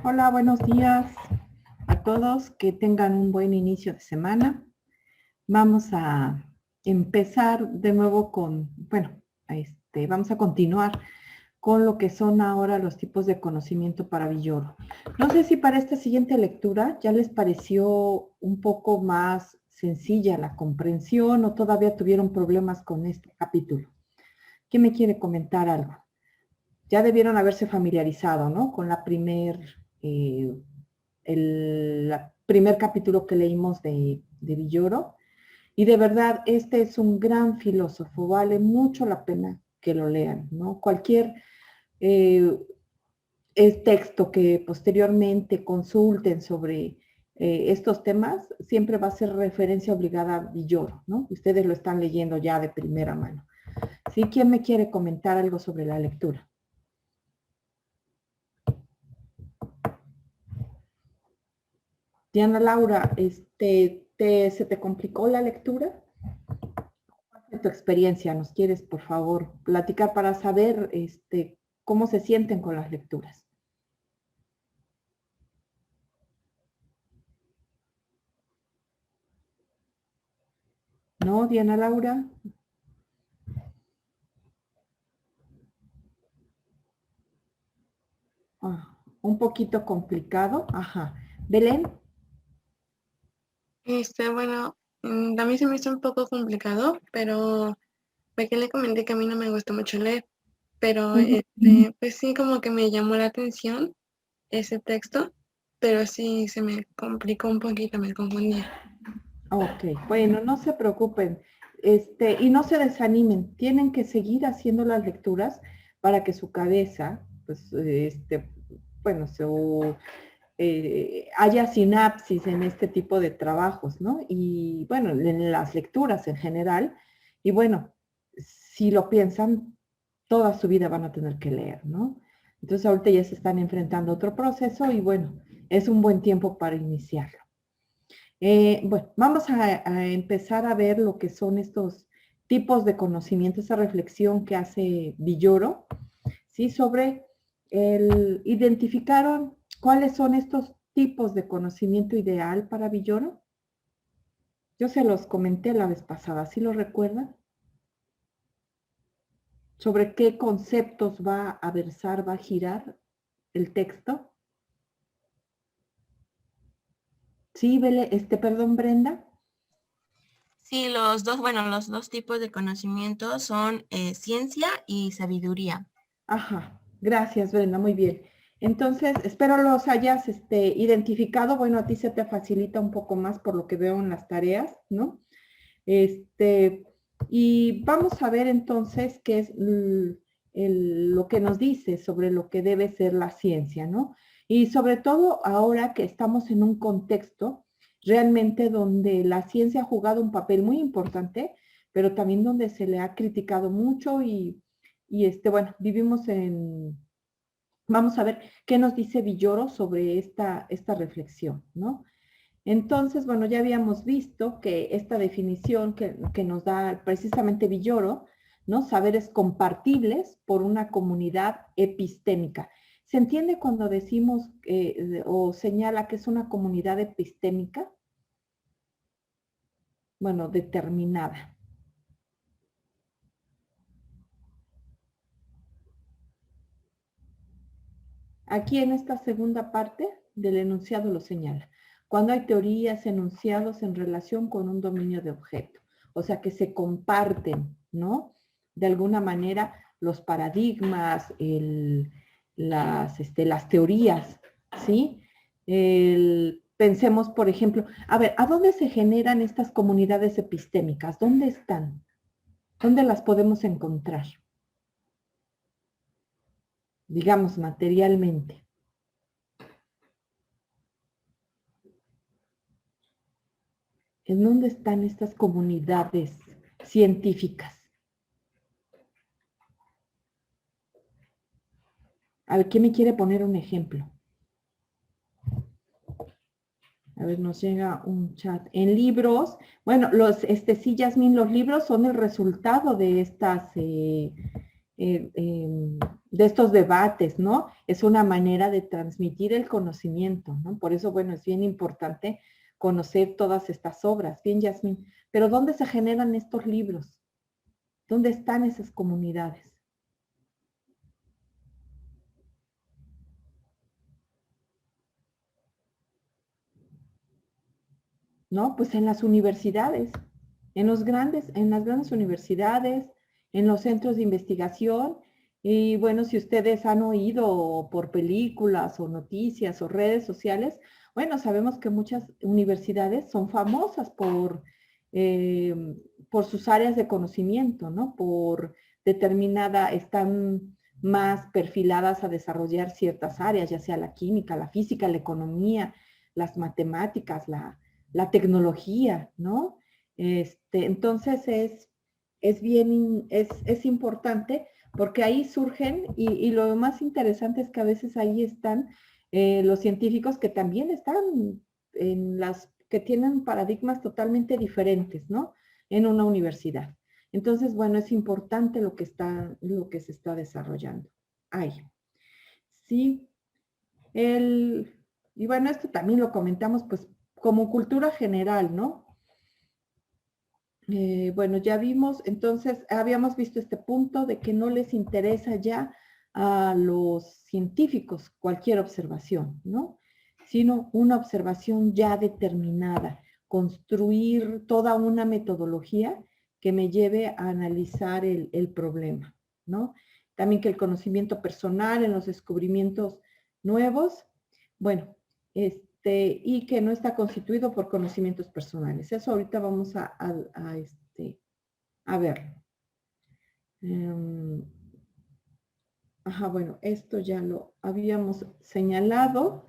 Hola, buenos días a todos. Que tengan un buen inicio de semana. Vamos a empezar de nuevo vamos a continuar con lo que son ahora los tipos de conocimiento para Villoro. No sé si para esta siguiente lectura ya les pareció un poco más sencilla la comprensión o todavía tuvieron problemas con este capítulo. ¿Quién me quiere comentar algo? Ya debieron haberse familiarizado, ¿no? Con eh, el primer capítulo que leímos de Villoro. Y de verdad, este es un gran filósofo, vale mucho la pena que lo lean, ¿no? Cualquier eh, texto que posteriormente consulten sobre estos temas, siempre va a ser referencia obligada a Villoro, ¿no? Ustedes lo están leyendo ya de primera mano. ¿Sí? ¿Quién me quiere comentar algo sobre la lectura? Diana Laura, ¿se te complicó la lectura? De tu experiencia, ¿nos quieres, por favor, platicar para saber cómo se sienten con las lecturas? ¿No, Diana Laura? Un poquito complicado. Ajá. Belén. Bueno, a mí se me hizo un poco complicado, pero ve que le comenté que a mí no me gusta mucho leer, pero pues sí como que me llamó la atención ese texto, pero sí se me complicó un poquito, me confundía. Ok, bueno, no se preocupen, y no se desanimen, tienen que seguir haciendo las lecturas para que su cabeza, pues, bueno, haya sinapsis en este tipo de trabajos, ¿no? Y bueno, en las lecturas en general, y bueno, si lo piensan, toda su vida van a tener que leer, ¿no? Entonces ahorita ya se están enfrentando a otro proceso y bueno, es un buen tiempo para iniciarlo. Bueno, vamos a empezar a ver lo que son estos tipos de conocimiento, esa reflexión que hace Villoro, ¿sí? Sobre identificaron cuáles son estos tipos de conocimiento ideal para Villoro. Yo se los comenté la vez pasada, ¿sí lo recuerdan? Sobre qué conceptos va a versar, va a girar el texto. Sí, perdón, Brenda. Sí, los dos tipos de conocimiento son ciencia y sabiduría. Ajá, gracias, Brenda, muy bien. Entonces, espero los hayas identificado. Bueno, a ti se te facilita un poco más por lo que veo en las tareas, ¿no? Este, y vamos a ver entonces qué es lo que nos dice sobre lo que debe ser la ciencia, ¿no? Y sobre todo ahora que estamos en un contexto realmente donde la ciencia ha jugado un papel muy importante, pero también donde se le ha criticado mucho bueno, vamos a ver qué nos dice Villoro sobre esta reflexión, ¿no? Entonces, bueno, ya habíamos visto que esta definición que nos da precisamente Villoro, ¿no? Saberes compartibles por una comunidad epistémica. ¿Se entiende cuando decimos o señala que es una comunidad epistémica? Bueno, determinada. Aquí en esta segunda parte del enunciado lo señala. Cuando hay teorías, enunciados en relación con un dominio de objeto. O sea, que se comparten, ¿no? De alguna manera los paradigmas, las teorías, ¿sí? Pensemos, por ejemplo, a ver, ¿a dónde se generan estas comunidades epistémicas? ¿Dónde están? ¿Dónde las podemos encontrar? Digamos, materialmente. ¿En dónde están estas comunidades científicas? A ver, ¿quién me quiere poner un ejemplo? A ver, nos llega un chat. En libros, bueno, sí, Yasmín, los libros son el resultado de de estos debates, ¿no? Es una manera de transmitir el conocimiento, ¿no? Por eso, bueno, es bien importante conocer todas estas obras. Bien, Yasmín, pero ¿dónde se generan estos libros? ¿Dónde están esas comunidades? ¿No? Pues en las universidades, en las grandes universidades, en los centros de investigación. Y bueno, si ustedes han oído por películas o noticias o redes sociales, bueno, sabemos que muchas universidades son famosas eh, por sus áreas de conocimiento, ¿no? Por determinada, están más perfiladas a desarrollar ciertas áreas, ya sea la química, la física, la economía, las matemáticas, la tecnología, ¿no? Entonces es importante porque ahí surgen y lo más interesante es que a veces ahí están los científicos que también están que tienen paradigmas totalmente diferentes, ¿no? En una universidad. Entonces, bueno, es importante lo que se está desarrollando. Ahí. Sí. Y bueno, esto también lo comentamos, pues, como cultura general, ¿no? Bueno, ya vimos, entonces, habíamos visto este punto de que no les interesa ya a los científicos cualquier observación, ¿no? Sino una observación ya determinada, construir toda una metodología que me lleve a analizar el problema, ¿no? También que el conocimiento personal en los descubrimientos nuevos, bueno, y que no está constituido por conocimientos personales. Eso ahorita vamos a verlo. Ajá, bueno, esto ya lo habíamos señalado,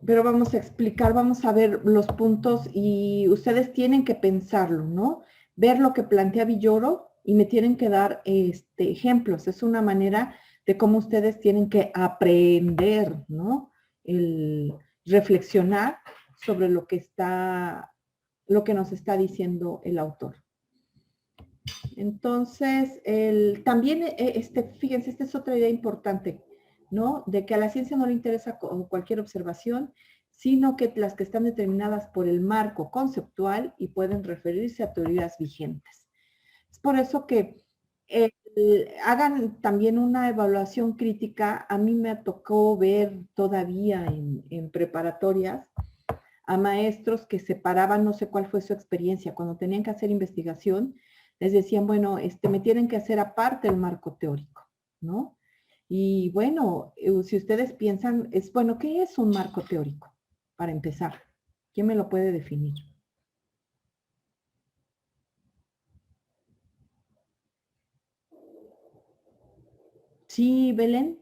pero vamos a explicar, vamos a ver los puntos y ustedes tienen que pensarlo, ¿no? Ver lo que plantea Villoro y me tienen que dar ejemplos. Es una manera de cómo ustedes tienen que aprender, ¿no? El reflexionar sobre lo que nos está diciendo el autor. Entonces, también, fíjense, esta es otra idea importante, ¿no? De que a la ciencia no le interesa cualquier observación, sino que las que están determinadas por el marco conceptual y pueden referirse a teorías vigentes. Es por eso que hagan también una evaluación crítica. A mí me tocó ver todavía en preparatorias a maestros que separaban, no sé cuál fue su experiencia, cuando tenían que hacer investigación, les decían, bueno, me tienen que hacer aparte el marco teórico, ¿no? Y bueno, si ustedes piensan, bueno, ¿qué es un marco teórico? Para empezar, ¿quién me lo puede definir? Sí, Belén.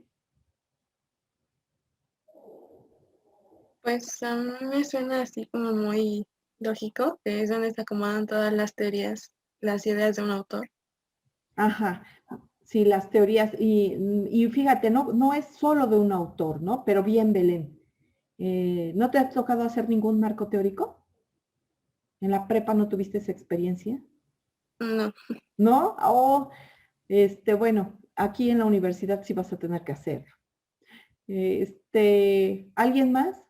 Pues a mí me suena así como muy lógico, que es donde se acomodan todas las teorías, las ideas de un autor. Ajá, sí, las teorías, y fíjate, no es solo de un autor, ¿no? Pero bien, Belén, ¿no te ha tocado hacer ningún marco teórico? ¿En la prepa no tuviste esa experiencia? No, ¿No? Bueno, aquí en la universidad sí vas a tener que hacer. ¿Alguien más?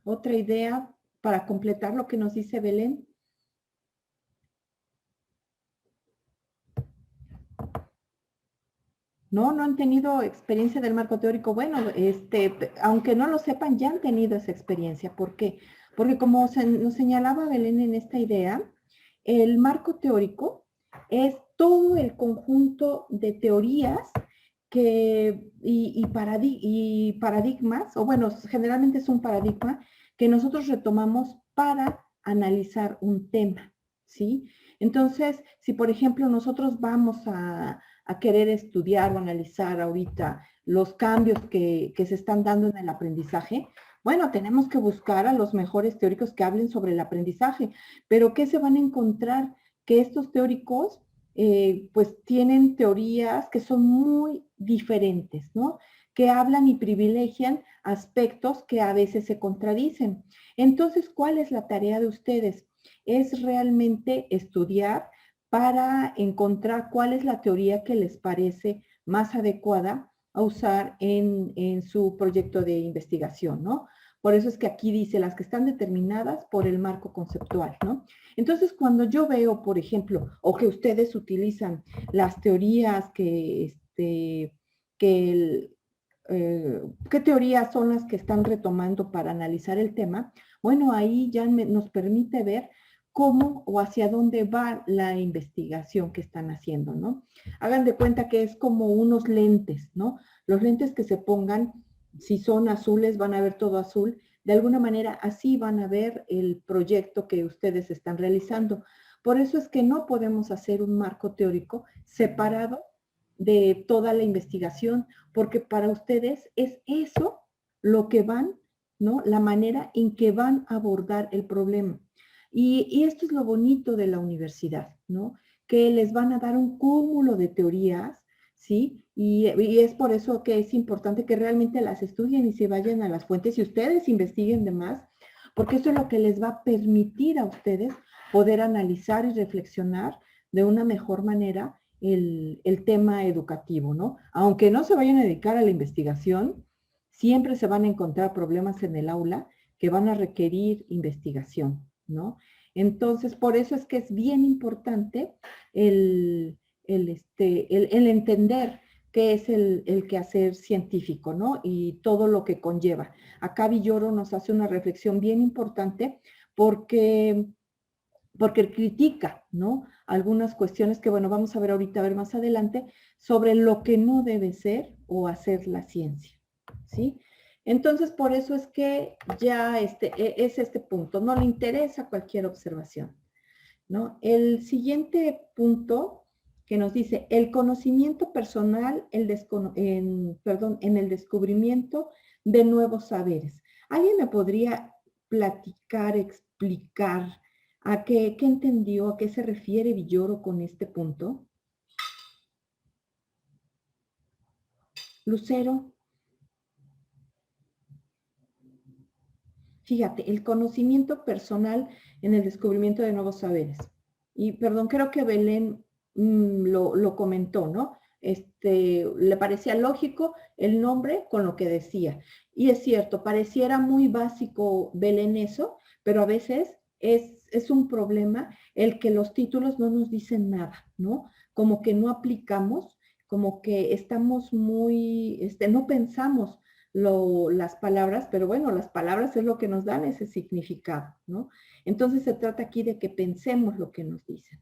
¿Otra idea para completar lo que nos dice Belén? No han tenido experiencia del marco teórico. Bueno, aunque no lo sepan, ya han tenido esa experiencia. ¿Por qué? Porque como nos señalaba Belén en esta idea, el marco teórico es todo el conjunto de teorías y paradigmas, o bueno, generalmente es un paradigma que nosotros retomamos para analizar un tema, ¿sí? Entonces, si por ejemplo nosotros vamos a querer estudiar o analizar ahorita los cambios que se están dando en el aprendizaje, bueno, tenemos que buscar a los mejores teóricos que hablen sobre el aprendizaje, pero ¿qué se van a encontrar? Que estos teóricos pues tienen teorías que son muy diferentes, ¿no? Que hablan y privilegian aspectos que a veces se contradicen. Entonces, ¿cuál es la tarea de ustedes? Es realmente estudiar para encontrar cuál es la teoría que les parece más adecuada a usar en su proyecto de investigación, ¿no? Por eso es que aquí dice las que están determinadas por el marco conceptual, ¿no? Entonces, cuando yo veo, por ejemplo, o que ustedes utilizan las teorías ¿qué teorías son las que están retomando para analizar el tema? Bueno, ahí ya nos permite ver cómo o hacia dónde va la investigación que están haciendo, ¿no? Hagan de cuenta que es como unos lentes, ¿no? Los lentes que se pongan, si son azules, van a ver todo azul. De alguna manera, así van a ver el proyecto que ustedes están realizando. Por eso es que no podemos hacer un marco teórico separado de toda la investigación, porque para ustedes es eso lo que van, ¿no? La manera en que van a abordar el problema. Y esto es lo bonito de la universidad, ¿no? Que les van a dar un cúmulo de teorías, ¿sí? Y es por eso que es importante que realmente las estudien y se vayan a las fuentes y ustedes investiguen de más, porque eso es lo que les va a permitir a ustedes poder analizar y reflexionar de una mejor manera el tema educativo, ¿no? Aunque no se vayan a dedicar a la investigación, siempre se van a encontrar problemas en el aula que van a requerir investigación, ¿no? Entonces, por eso es que es bien importante el entender qué es el quehacer científico, ¿no? Y todo lo que conlleva. Acá Villoro nos hace una reflexión bien importante porque critica, ¿no? Algunas cuestiones que, bueno, vamos a ver ahorita, a ver más adelante, sobre lo que no debe ser o hacer la ciencia, ¿sí? Entonces, por eso es que ya es este punto, no le interesa cualquier observación, ¿no? El siguiente punto que nos dice, el conocimiento personal, en el descubrimiento de nuevos saberes. ¿Alguien me podría platicar, explicar a qué entendió, a qué se refiere Villoro con este punto? Lucero, fíjate, el conocimiento personal en el descubrimiento de nuevos saberes. Y perdón, creo que Belén lo comentó, ¿no? Le parecía lógico el nombre con lo que decía. Y es cierto, pareciera muy básico Belén eso, pero a veces es un problema el que los títulos no nos dicen nada, ¿no? Como que no aplicamos, como que estamos muy, no pensamos las palabras, pero bueno, las palabras es lo que nos dan ese significado, ¿no? Entonces se trata aquí de que pensemos lo que nos dicen.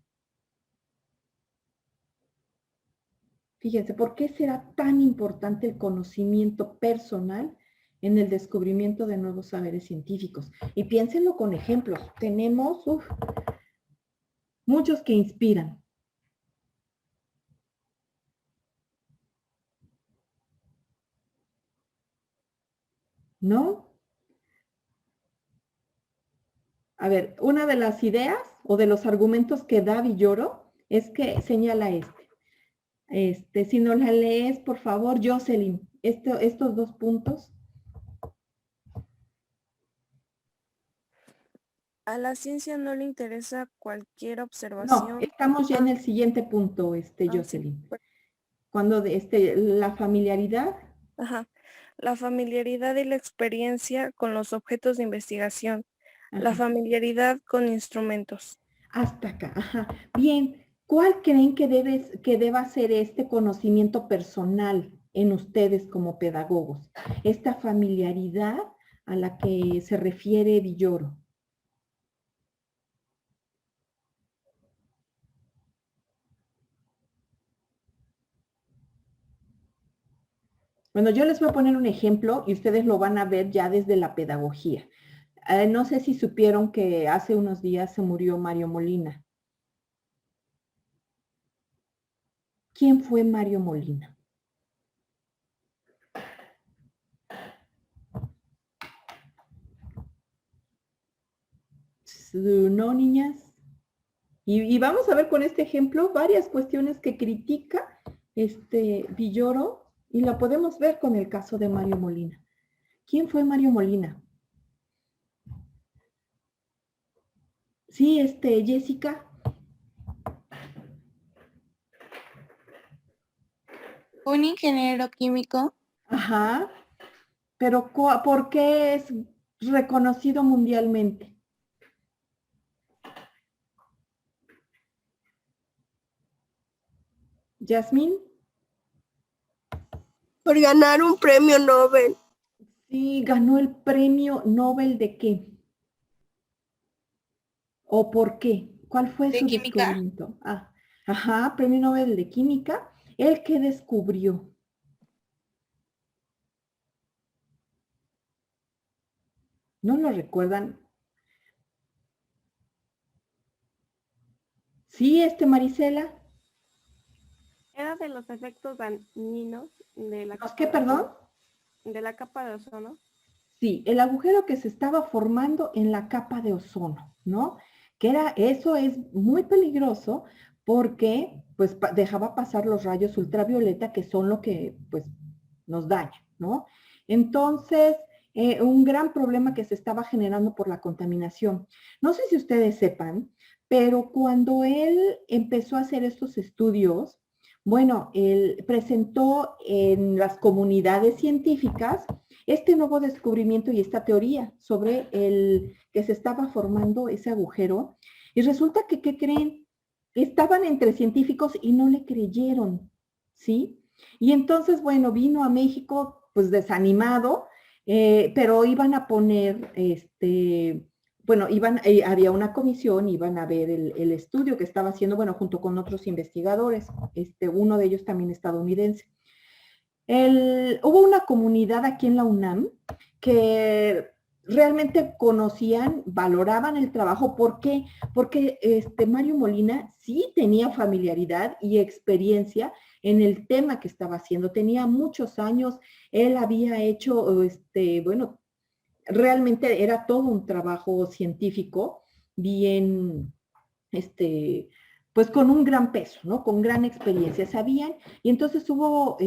Fíjense, ¿por qué será tan importante el conocimiento personal en el descubrimiento de nuevos saberes científicos? Y piénsenlo con ejemplos. Tenemos muchos que inspiran. ¿No? A ver, una de las ideas o de los argumentos que da Villoro es que señala si no la lees, por favor, Jocelyn, estos dos puntos. A la ciencia no le interesa cualquier No, observación. estamos ya en el siguiente punto, Sí, Jocelyn. Cuando la familiaridad. ajá. La familiaridad y la experiencia con los objetos de investigación. La Ajá, familiaridad con instrumentos. hasta acá, ajá. Bien, ¿cuál creen que deba ser este conocimiento personal en ustedes como pedagogos? Esta familiaridad a la que se refiere Villoro. Bueno, yo les voy a poner un ejemplo y ustedes lo van a ver ya desde la pedagogía. No sé si supieron que hace unos días se murió Mario Molina. ¿Quién fue Mario Molina? ¿No, niñas? Y vamos a ver con este ejemplo varias cuestiones que critica Villoro y la podemos ver con el caso de Mario Molina. ¿Quién fue Mario Molina? Sí, Jessica. Un ingeniero químico. Ajá, pero ¿por qué es reconocido mundialmente? Yasmín, Por ganar un premio Nobel. sí, ganó el premio Nobel ¿de qué? ¿O por qué? ¿Cuál fue ¿De su química? descubrimiento? Ah, ajá, premio Nobel de Química. ¿El que descubrió? ¿No lo recuerdan? Sí, Marisela. Era de los efectos dañinos de la ¿Los capa qué, de perdón? ozono. De la capa de ozono. Sí, el agujero que se estaba formando en la capa de ozono, ¿no? Eso es muy peligroso porque pues dejaba pasar los rayos ultravioleta que son lo que pues nos daña, ¿no? Entonces, un gran problema que se estaba generando por la contaminación. No sé si ustedes sepan, pero cuando él empezó a hacer estos estudios, bueno, él presentó en las comunidades científicas este nuevo descubrimiento y esta teoría sobre el que se estaba formando ese agujero. Y resulta que, ¿qué creen? Estaban entre científicos y no le creyeron, ¿sí? Y entonces, bueno, vino a México pues desanimado, pero iban a poner, bueno, había una comisión, iban a ver el estudio que estaba haciendo, bueno, junto con otros investigadores, uno de ellos también estadounidense. Hubo una comunidad aquí en la UNAM que realmente conocían, valoraban el trabajo. ¿Por qué? Porque Mario Molina sí tenía familiaridad y experiencia en el tema que estaba haciendo. Tenía muchos años, él había hecho, bueno, realmente era todo un trabajo científico bien, pues con un gran peso, ¿no? Con gran experiencia, sabían. Y entonces hubo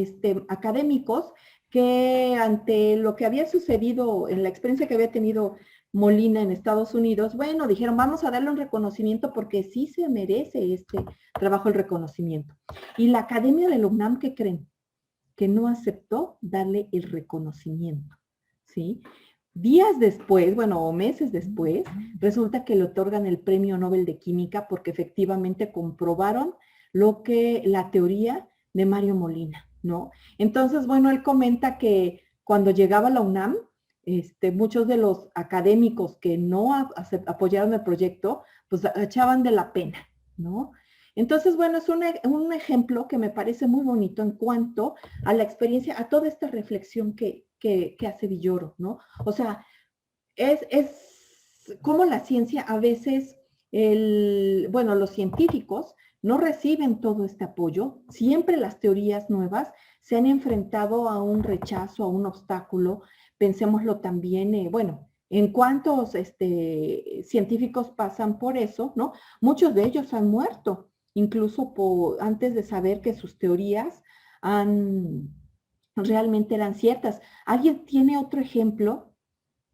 académicos que ante lo que había sucedido en la experiencia que había tenido Molina en Estados Unidos, bueno, dijeron, vamos a darle un reconocimiento porque sí se merece este trabajo, el reconocimiento. Y la Academia de la UNAM, ¿qué creen? Que no aceptó darle el reconocimiento, ¿sí? Días después, bueno, o meses después, resulta que le otorgan el Premio Nobel de Química porque efectivamente comprobaron la teoría de Mario Molina, ¿no? Entonces, bueno, él comenta que cuando llegaba a la UNAM, muchos de los académicos que no apoyaron el proyecto, pues echaban de la pena, ¿no? Entonces, bueno, es un ejemplo que me parece muy bonito en cuanto a la experiencia, a toda esta reflexión que hace Villoro, ¿no? O sea, es como la ciencia a veces, bueno, los científicos no reciben todo este apoyo, siempre las teorías nuevas se han enfrentado a un rechazo, a un obstáculo. Pensémoslo también, bueno, en cuántos científicos pasan por eso, ¿no? Muchos de ellos han muerto, incluso antes de saber que sus teorías realmente eran ciertas. ¿Alguien tiene otro ejemplo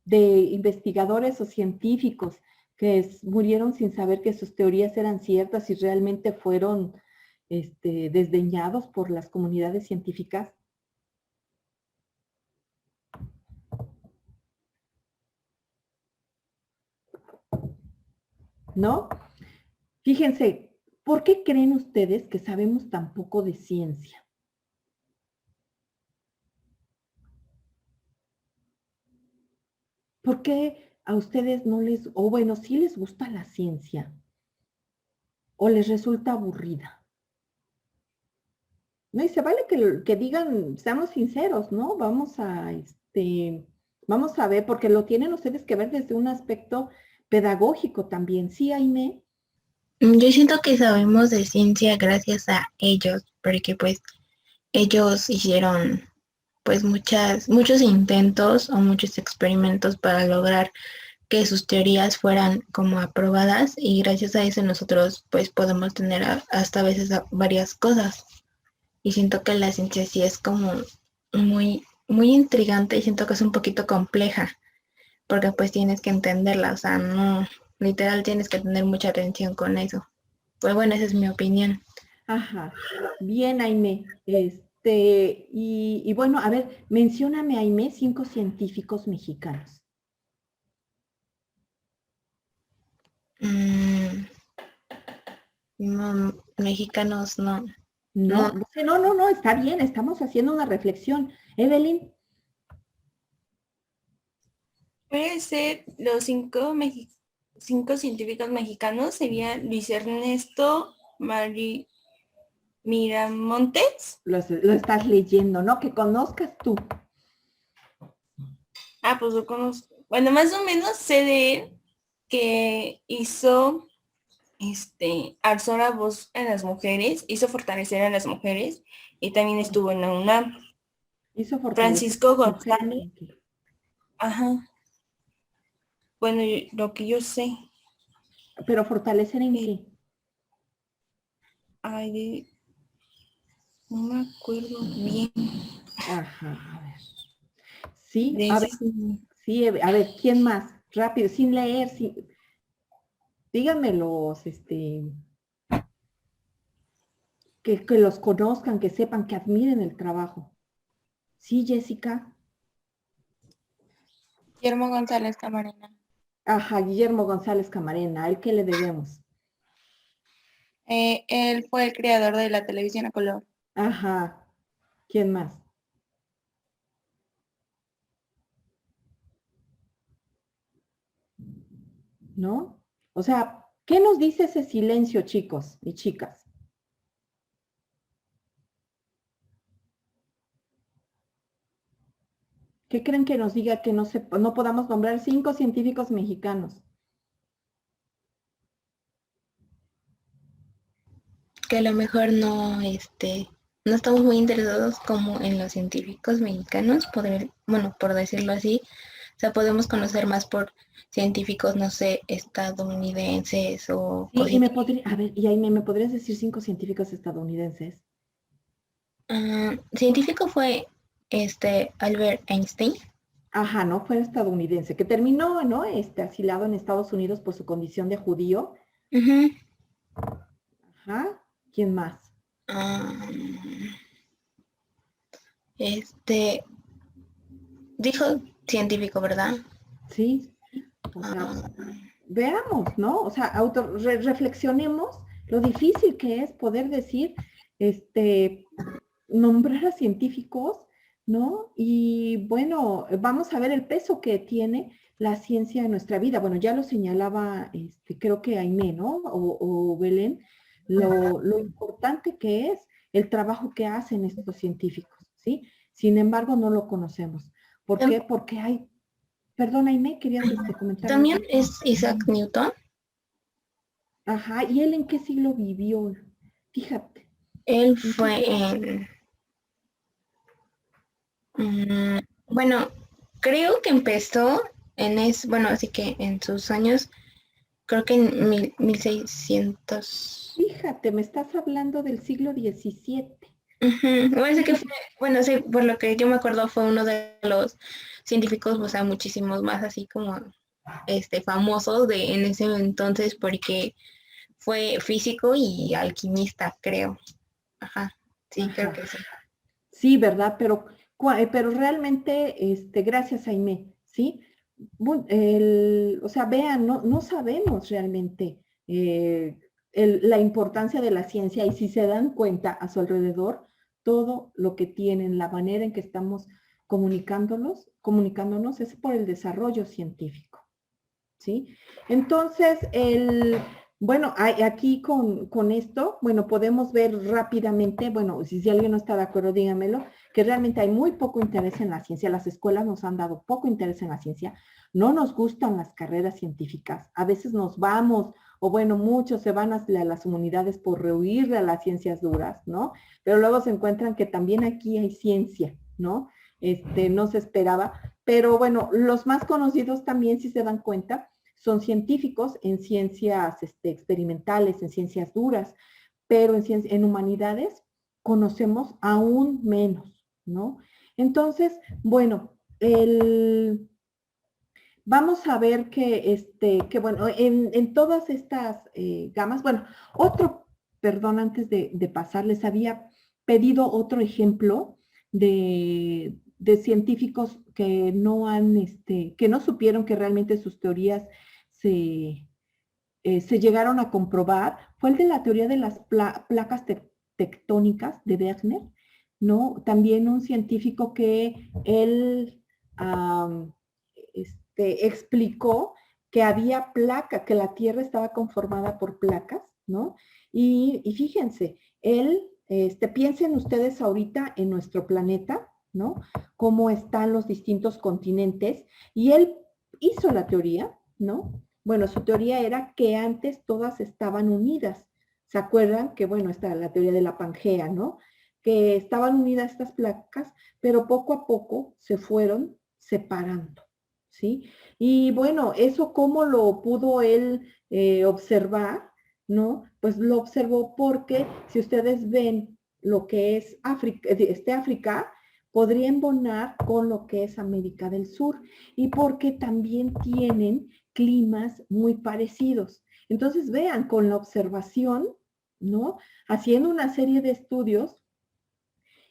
de investigadores o científicos que murieron sin saber que sus teorías eran ciertas y realmente fueron desdeñados por las comunidades científicas? ¿No? Fíjense, ¿por qué creen ustedes que sabemos tan poco de ciencia? ¿Por qué a ustedes no les, o bueno, sí les gusta la ciencia o les resulta aburrida? No, y se vale que digan, seamos sinceros, ¿no? Vamos a ver, porque lo tienen ustedes que ver desde un aspecto pedagógico también. Sí, Aime. Yo siento que sabemos de ciencia gracias a ellos, porque pues ellos hicieron pues muchos intentos o muchos experimentos para lograr que sus teorías fueran como aprobadas y gracias a eso nosotros pues podemos tener hasta a veces varias cosas. Y siento que la ciencia sí es como muy intrigante y siento que es un poquito compleja, porque pues tienes que entenderla, o sea, no, literal tienes que tener mucha atención con eso. Pues bueno, esa es mi opinión. Ajá. Bien, Aime. y bueno, a ver, mencióname, Aimé, 5 científicos mexicanos. Mexicanos, no. No, no, está bien, estamos haciendo una reflexión. Evelyn, Puede ser los cinco científicos mexicanos, sería Luis Ernesto Miramontes. lo estás leyendo, ¿no? Que conozcas tú. Ah, pues lo conozco. Bueno, más o menos sé de él que hizo alzó la voz en las mujeres, hizo fortalecer a las mujeres y también estuvo en la UNAM. Hizo fortalecer Francisco a las mujeres. González. Ajá. Bueno, lo que yo sé. Pero fortalecer en Sí. qué? Ay, no me acuerdo bien. Ajá, a ver. Sí, De a ver, ese- sí, a ver, ¿quién más? Rápido, sin leer, díganmelos, que los conozcan, que sepan, que admiren el trabajo. Sí, Jessica. Guillermo González Camarena. Ajá, Guillermo González Camarena, ¿a él qué le debemos? Él fue el creador de la televisión a color. Ajá, ¿quién más? ¿No? O sea, ¿qué nos dice ese silencio, chicos y chicas? ¿Qué creen que nos diga que no podamos nombrar 5 científicos mexicanos? Que a lo mejor no estamos muy interesados como en los científicos mexicanos, bueno, por decirlo así. O sea, podemos conocer más por científicos, no sé, estadounidenses o Sí, y cositas. a ver, y ahí me podrías decir 5 científicos estadounidenses. Científico fue Albert Einstein. Ajá, no fue estadounidense, que terminó, ¿no? Asilado en Estados Unidos por su condición de judío. Ujú. Ajá, ¿quién más? Dijo científico, ¿verdad? Sí, o sea, veamos, ¿no? O sea, reflexionemos lo difícil que es poder decir, nombrar a científicos, ¿no? Y bueno, vamos a ver el peso que tiene la ciencia en nuestra vida. Bueno, ya lo señalaba, creo que Aimé, ¿no? O Belén, lo importante que es el trabajo que hacen estos científicos, ¿sí? Sin embargo, no lo conocemos. ¿Por qué? Porque hay, perdón, Aimé, querías comentar algo. También es Isaac Newton. Ajá, ¿y él en qué siglo vivió? Fíjate. Él fue en... bueno, creo que empezó bueno, así que en sus años, creo que en 1600. Fíjate, me estás hablando del siglo XVII. Parece que bueno, sí, por lo que yo me acuerdo fue uno de los científicos, o sea, muchísimos más así como famosos en ese entonces porque fue físico y alquimista, creo. Ajá, sí, Ajá. creo que sí. Sí, ¿verdad? Pero realmente, gracias, Aimé, ¿sí? O sea, vean, no sabemos realmente la importancia de la ciencia y si se dan cuenta a su alrededor, todo lo que tienen, la manera en que estamos comunicándonos es por el desarrollo científico, ¿sí? Entonces, bueno, aquí con esto, bueno, podemos ver rápidamente, bueno, si alguien no está de acuerdo, dígamelo, que realmente hay muy poco interés en la ciencia, las escuelas nos han dado poco interés en la ciencia, no nos gustan las carreras científicas, a veces nos vamos, o bueno, muchos se van a las humanidades por rehuir de las ciencias duras, ¿no? Pero luego se encuentran que también aquí hay ciencia, ¿no? No se esperaba, pero bueno, los más conocidos también, si se dan cuenta, son científicos en ciencias experimentales, en ciencias duras, pero en humanidades conocemos aún menos, ¿no? Entonces, bueno, vamos a ver que bueno, en todas estas gamas, bueno, perdón, antes de pasar, les había pedido otro ejemplo de científicos que no han, que no supieron que realmente sus teorías se llegaron a comprobar, fue el de la teoría de las placas tectónicas de Wegener, ¿no? También un científico que él explicó que había placa, que la Tierra estaba conformada por placas, ¿no? Y fíjense, él, piensen ustedes ahorita en nuestro planeta, ¿no? Cómo están los distintos continentes, y él hizo la teoría, ¿no? Bueno, su teoría era que antes todas estaban unidas. ¿Se acuerdan? Que, bueno, está la teoría de la Pangea, ¿no? Que estaban unidas estas placas, pero poco a poco se fueron separando, ¿sí? Y bueno, eso cómo lo pudo él observar, ¿no? Pues lo observó porque si ustedes ven lo que es África, podría embonar con lo que es América del Sur, y porque también tienen climas muy parecidos. Entonces vean, con la observación, ¿no? Haciendo una serie de estudios,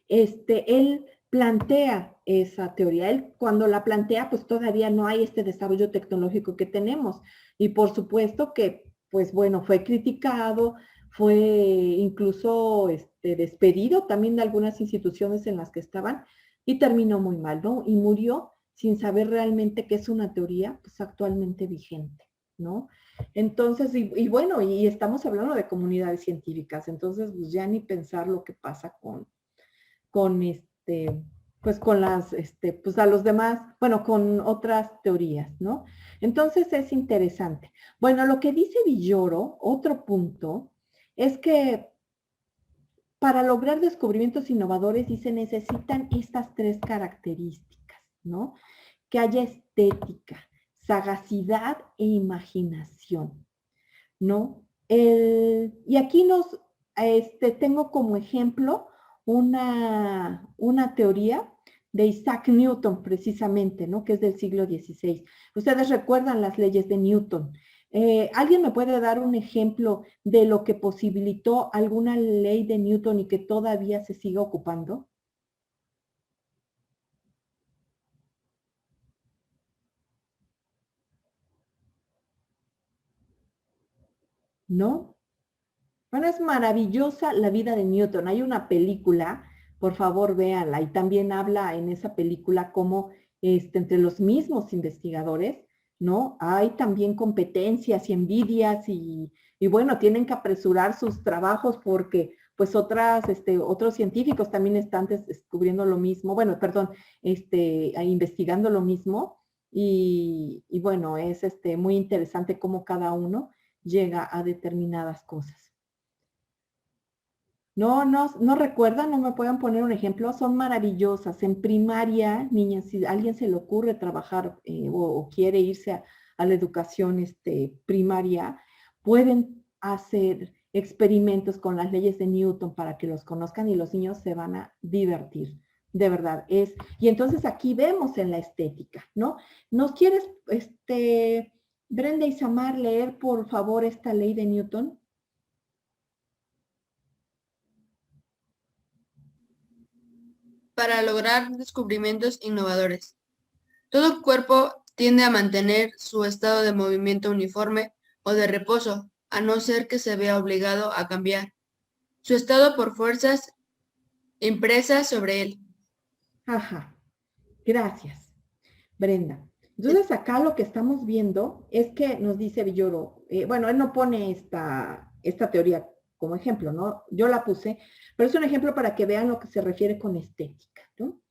él plantea esa teoría. Él cuando la plantea, pues todavía no hay este desarrollo tecnológico que tenemos. Y por supuesto que, pues bueno, fue criticado, fue incluso despedido también de algunas instituciones en las que estaban, y terminó muy mal, ¿no? Y murió sin saber realmente qué es una teoría, pues actualmente vigente, ¿no? Entonces, y bueno, y estamos hablando de comunidades científicas, entonces pues ya ni pensar lo que pasa con pues con las, pues a los demás, bueno, con otras teorías, ¿no? Entonces es interesante. Bueno, lo que dice Villoro, otro punto, es que para lograr descubrimientos innovadores, dice, necesitan estas tres características, ¿no? Que haya estética, sagacidad e imaginación, ¿no? Y aquí tengo como ejemplo una teoría de Isaac Newton, precisamente, ¿no? Que es del siglo XVI. Ustedes recuerdan las leyes de Newton. ¿Alguien me puede dar un ejemplo de lo que posibilitó alguna ley de Newton y que todavía se siga ocupando? ¿No? Bueno, es maravillosa la vida de Newton. Hay una película, por favor véanla, y también habla en esa película cómo entre los mismos investigadores, ¿no? Hay también competencias y envidias y bueno, tienen que apresurar sus trabajos porque pues otros científicos también están descubriendo lo mismo, bueno, perdón, investigando lo mismo, y bueno, es muy interesante cómo cada uno llega a determinadas cosas. No recuerdan, no me pueden poner un ejemplo, son maravillosas. En primaria, niñas, si a alguien se le ocurre trabajar o quiere irse a la educación primaria, pueden hacer experimentos con las leyes de Newton para que los conozcan y los niños se van a divertir. De verdad, y entonces aquí vemos en la estética, ¿no? ¿Nos quieres, Brenda y Samar, leer por favor esta ley de Newton? Para lograr descubrimientos innovadores. Todo cuerpo tiende a mantener su estado de movimiento uniforme o de reposo, a no ser que se vea obligado a cambiar su estado por fuerzas impresas sobre él. Ajá, gracias, Brenda. Entonces acá lo que estamos viendo es que nos dice Villoro, bueno, él no pone esta teoría como ejemplo, ¿no? Yo la puse, pero es un ejemplo para que vean lo que se refiere con estética, ¿no?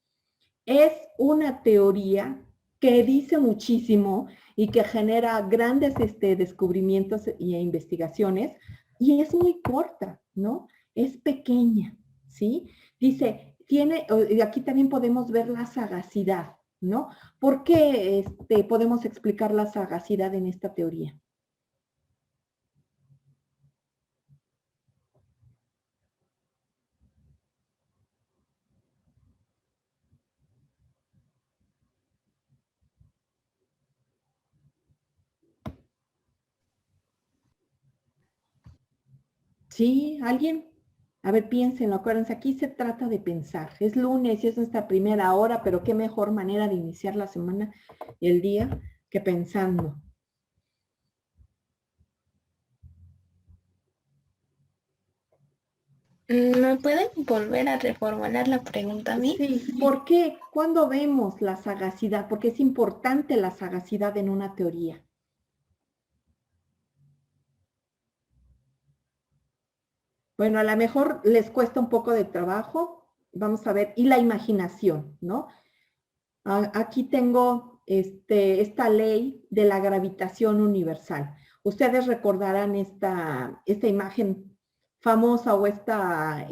Es una teoría que dice muchísimo y que genera grandes descubrimientos e investigaciones, y es muy corta, ¿no? Es pequeña, ¿sí? Dice, y aquí también podemos ver la sagacidad, ¿no? ¿Por qué podemos explicar la sagacidad en esta teoría? ¿Sí? ¿Alguien? A ver, piénsenlo, acuérdense, aquí se trata de pensar. Es lunes y es nuestra primera hora, pero qué mejor manera de iniciar la semana y el día que pensando. ¿Me pueden volver a reformular la pregunta a mí? Sí, ¿por qué? ¿Cuándo vemos la sagacidad? Porque es importante la sagacidad en una teoría. Bueno, a lo mejor les cuesta un poco de trabajo, vamos a ver, y la imaginación, ¿no? Aquí tengo esta ley de la gravitación universal. Ustedes recordarán esta imagen famosa o esta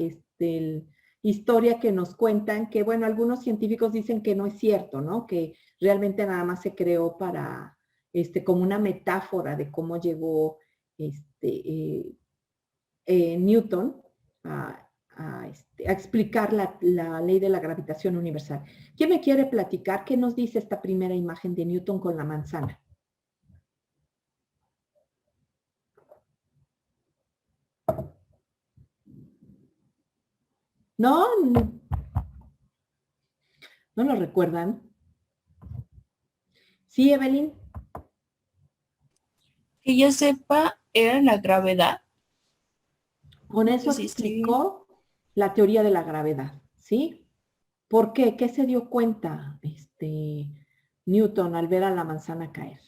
historia que nos cuentan, que bueno, algunos científicos dicen que no es cierto, ¿no? Que realmente nada más se creó para, como una metáfora de cómo llegó Newton a explicar la ley de la gravitación universal. ¿Quién me quiere platicar qué nos dice esta primera imagen de Newton con la manzana? ¿No? ¿No lo recuerdan? ¿Sí, Evelyn? Que yo sepa, era la gravedad. Con eso Sí, explicó la teoría de la gravedad, ¿sí? ¿Por qué? ¿Qué se dio cuenta Newton al ver a la manzana caer?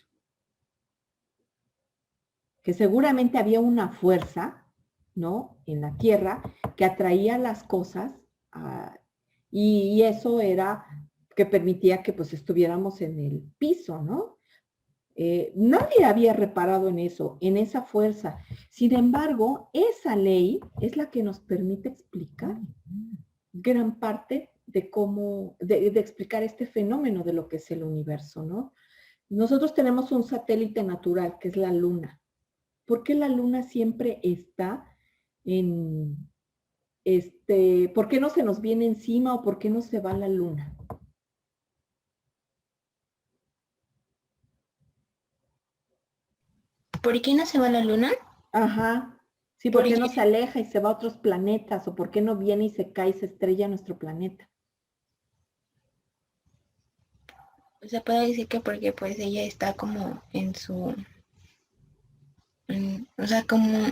Que seguramente había una fuerza, ¿no? En la Tierra que atraía las cosas y eso era que permitía que pues estuviéramos en el piso, ¿no? Nadie había reparado en eso, en esa fuerza. Sin embargo, esa ley es la que nos permite explicar gran parte de cómo, de explicar este fenómeno de lo que es el universo, ¿no? Nosotros tenemos un satélite natural que es la Luna. ¿Por qué la Luna siempre está en, por qué no se nos viene encima o por qué no se va la Luna? ¿Por qué no se va la luna? Ajá. Sí, ¿por qué no se aleja y se va a otros planetas? ¿O por qué no viene y se cae y se estrella nuestro planeta? Se puede decir que porque pues ella está como en su, o sea, como,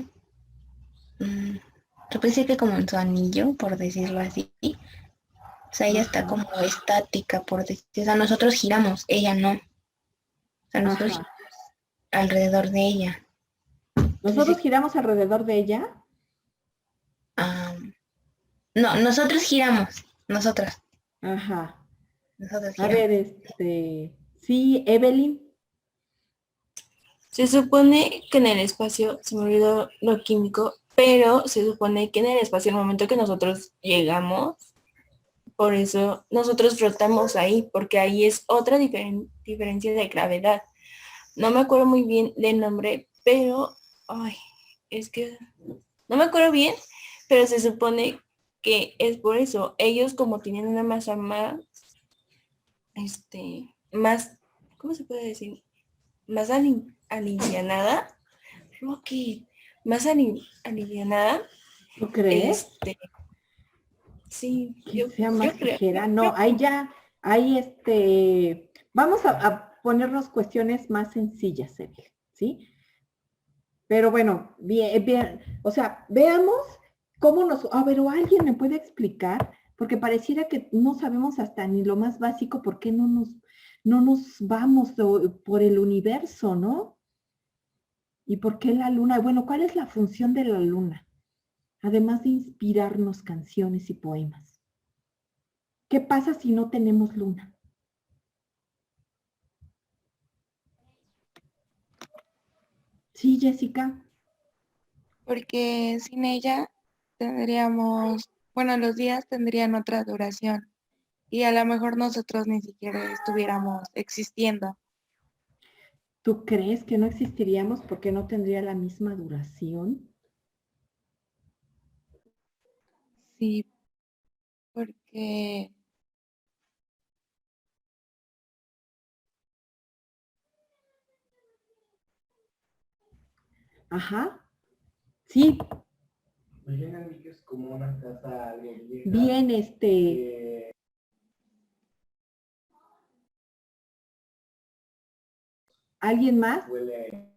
se puede decir que como en su anillo, por decirlo así. O sea, ella está Ajá. como estática, por decir, o sea, nosotros giramos, ella no. O sea, nosotros Ajá. giramos alrededor de ella. ¿Nosotros Entonces, giramos alrededor de ella? no, nosotros giramos, nosotras, Ajá. nosotros A giramos. ver, sí, Evelyn. se supone que en el espacio, se me olvidó lo químico, pero se supone que en el espacio, el momento que nosotros llegamos, por eso nosotros flotamos ahí, porque ahí es otra diferencia de gravedad. No me acuerdo muy bien del nombre, pero, ay, es que no me acuerdo bien, pero se supone que es por eso. Ellos como tienen una masa más, más, ¿cómo se puede decir? Más alivianada, Rocky, más alivianada, ¿Tú crees? Sí, Que yo, sea yo más creo, ligera. No, yo ahí ya, ahí vamos a ponernos cuestiones más sencillas, Evelyn, ¿sí? Pero bueno, bien, bien, o sea, veamos cómo a ver, o alguien me puede explicar, porque pareciera que no sabemos hasta ni lo más básico, por qué no nos vamos por el universo, ¿no? ¿Y por qué la luna? Bueno, ¿cuál es la función de la luna? Además de inspirarnos canciones y poemas. ¿Qué pasa si no tenemos luna? Sí, Jessica. porque sin ella tendríamos, bueno, los días tendrían otra duración y a lo mejor nosotros ni siquiera estuviéramos existiendo. ¿Tú crees que no existiríamos porque no tendría la misma duración? Sí, porque Ajá. Sí, Imaginen que es como una casa algo vieja. Bien, ¿alguien más? Huele.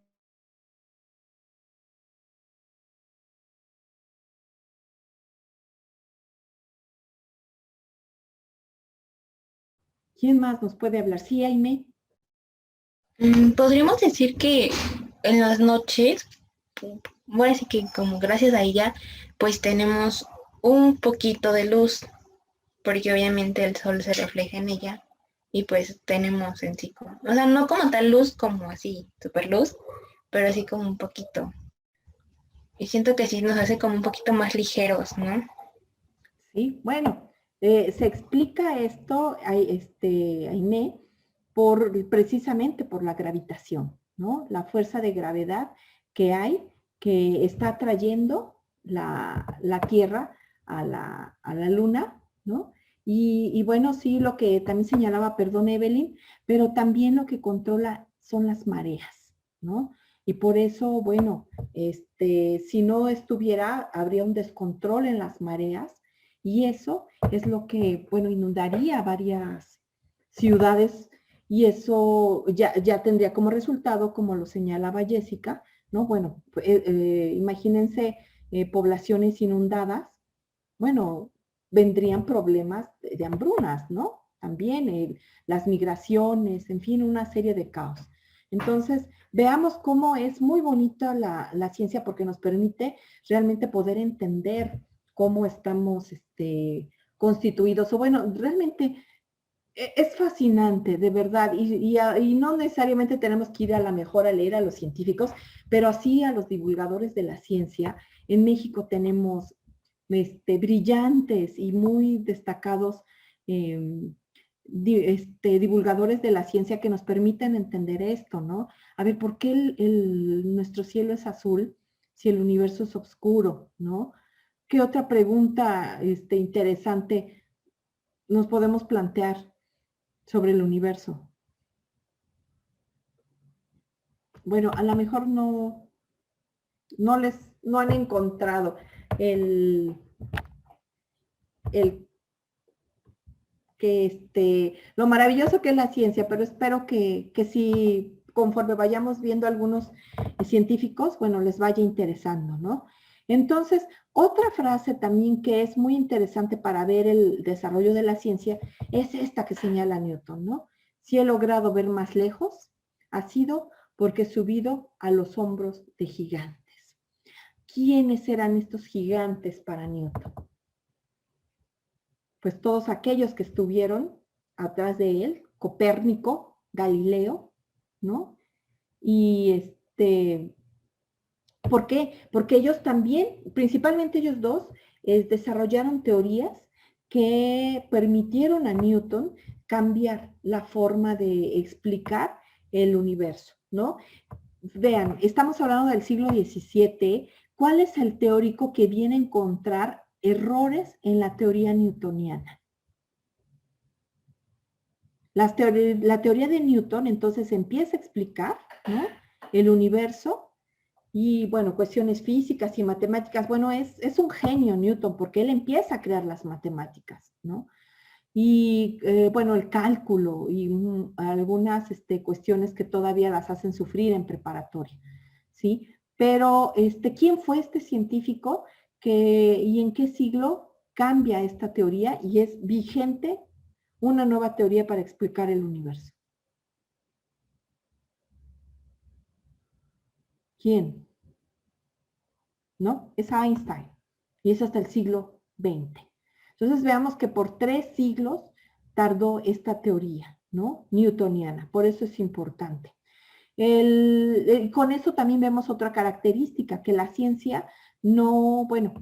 ¿Quién más nos puede hablar? Sí, Aime. Podríamos decir que en las noches, bueno, así que como gracias a ella, pues tenemos un poquito de luz, porque obviamente el sol se refleja en ella y pues tenemos en sí como, o sea, no como tal luz como así, super luz, pero así como un poquito. Y siento que sí nos hace como un poquito más ligeros, ¿no? Sí, bueno, se explica esto, Aime, precisamente por la gravitación, ¿no? La fuerza de gravedad que hay, que está atrayendo la Tierra a la Luna, ¿no? Y bueno, sí, lo que también señalaba, perdón, Evelyn, pero también lo que controla son las mareas, ¿no? Y por eso, bueno, si no estuviera, habría un descontrol en las mareas, y eso es lo que, bueno, inundaría varias ciudades, y eso ya tendría como resultado, como lo señalaba Jessica, ¿no? Bueno, imagínense poblaciones inundadas, bueno, vendrían problemas de hambrunas, ¿no? También las migraciones, en fin, una serie de caos. Entonces, veamos cómo es muy bonita la ciencia, porque nos permite realmente poder entender cómo estamos constituidos. O bueno, realmente es fascinante, de verdad, y no necesariamente tenemos que ir a la mejor a leer a los científicos, pero así a los divulgadores de la ciencia. En México tenemos brillantes y muy destacados divulgadores de la ciencia que nos permiten entender esto, ¿no? A ver, ¿por qué nuestro cielo es azul si el universo es oscuro, ¿no? ¿Qué otra pregunta interesante nos podemos plantear sobre el universo? Bueno, a lo mejor no han encontrado lo maravilloso que es la ciencia, pero espero que sí, conforme vayamos viendo algunos científicos, bueno, les vaya interesando, ¿no? Entonces, otra frase también que es muy interesante para ver el desarrollo de la ciencia es esta que señala Newton, ¿no? Si he logrado ver más lejos, ha sido porque he subido a los hombros de gigantes. ¿Quiénes eran estos gigantes para Newton? Pues todos aquellos que estuvieron atrás de él, Copérnico, Galileo, ¿no? Y ¿por qué? Porque ellos también, principalmente ellos dos, desarrollaron teorías que permitieron a Newton cambiar la forma de explicar el universo, ¿no? Vean, estamos hablando del siglo XVII. ¿Cuál es el teórico que viene a encontrar errores en la teoría newtoniana? La teoría de Newton entonces empieza a explicar, ¿no?, el universo y, bueno, cuestiones físicas y matemáticas. Bueno, es un genio Newton porque él empieza a crear las matemáticas, ¿no? Y, bueno, el cálculo y algunas cuestiones que todavía las hacen sufrir en preparatoria, ¿sí? Pero, ¿quién fue este científico y en qué siglo cambia esta teoría y es vigente una nueva teoría para explicar el universo? ¿Quién? ¿No? Es Einstein. Y es hasta el siglo XX. Entonces veamos que por 3 siglos tardó esta teoría, ¿no?, newtoniana. Por eso es importante. Con eso también vemos otra característica, que la ciencia no, bueno,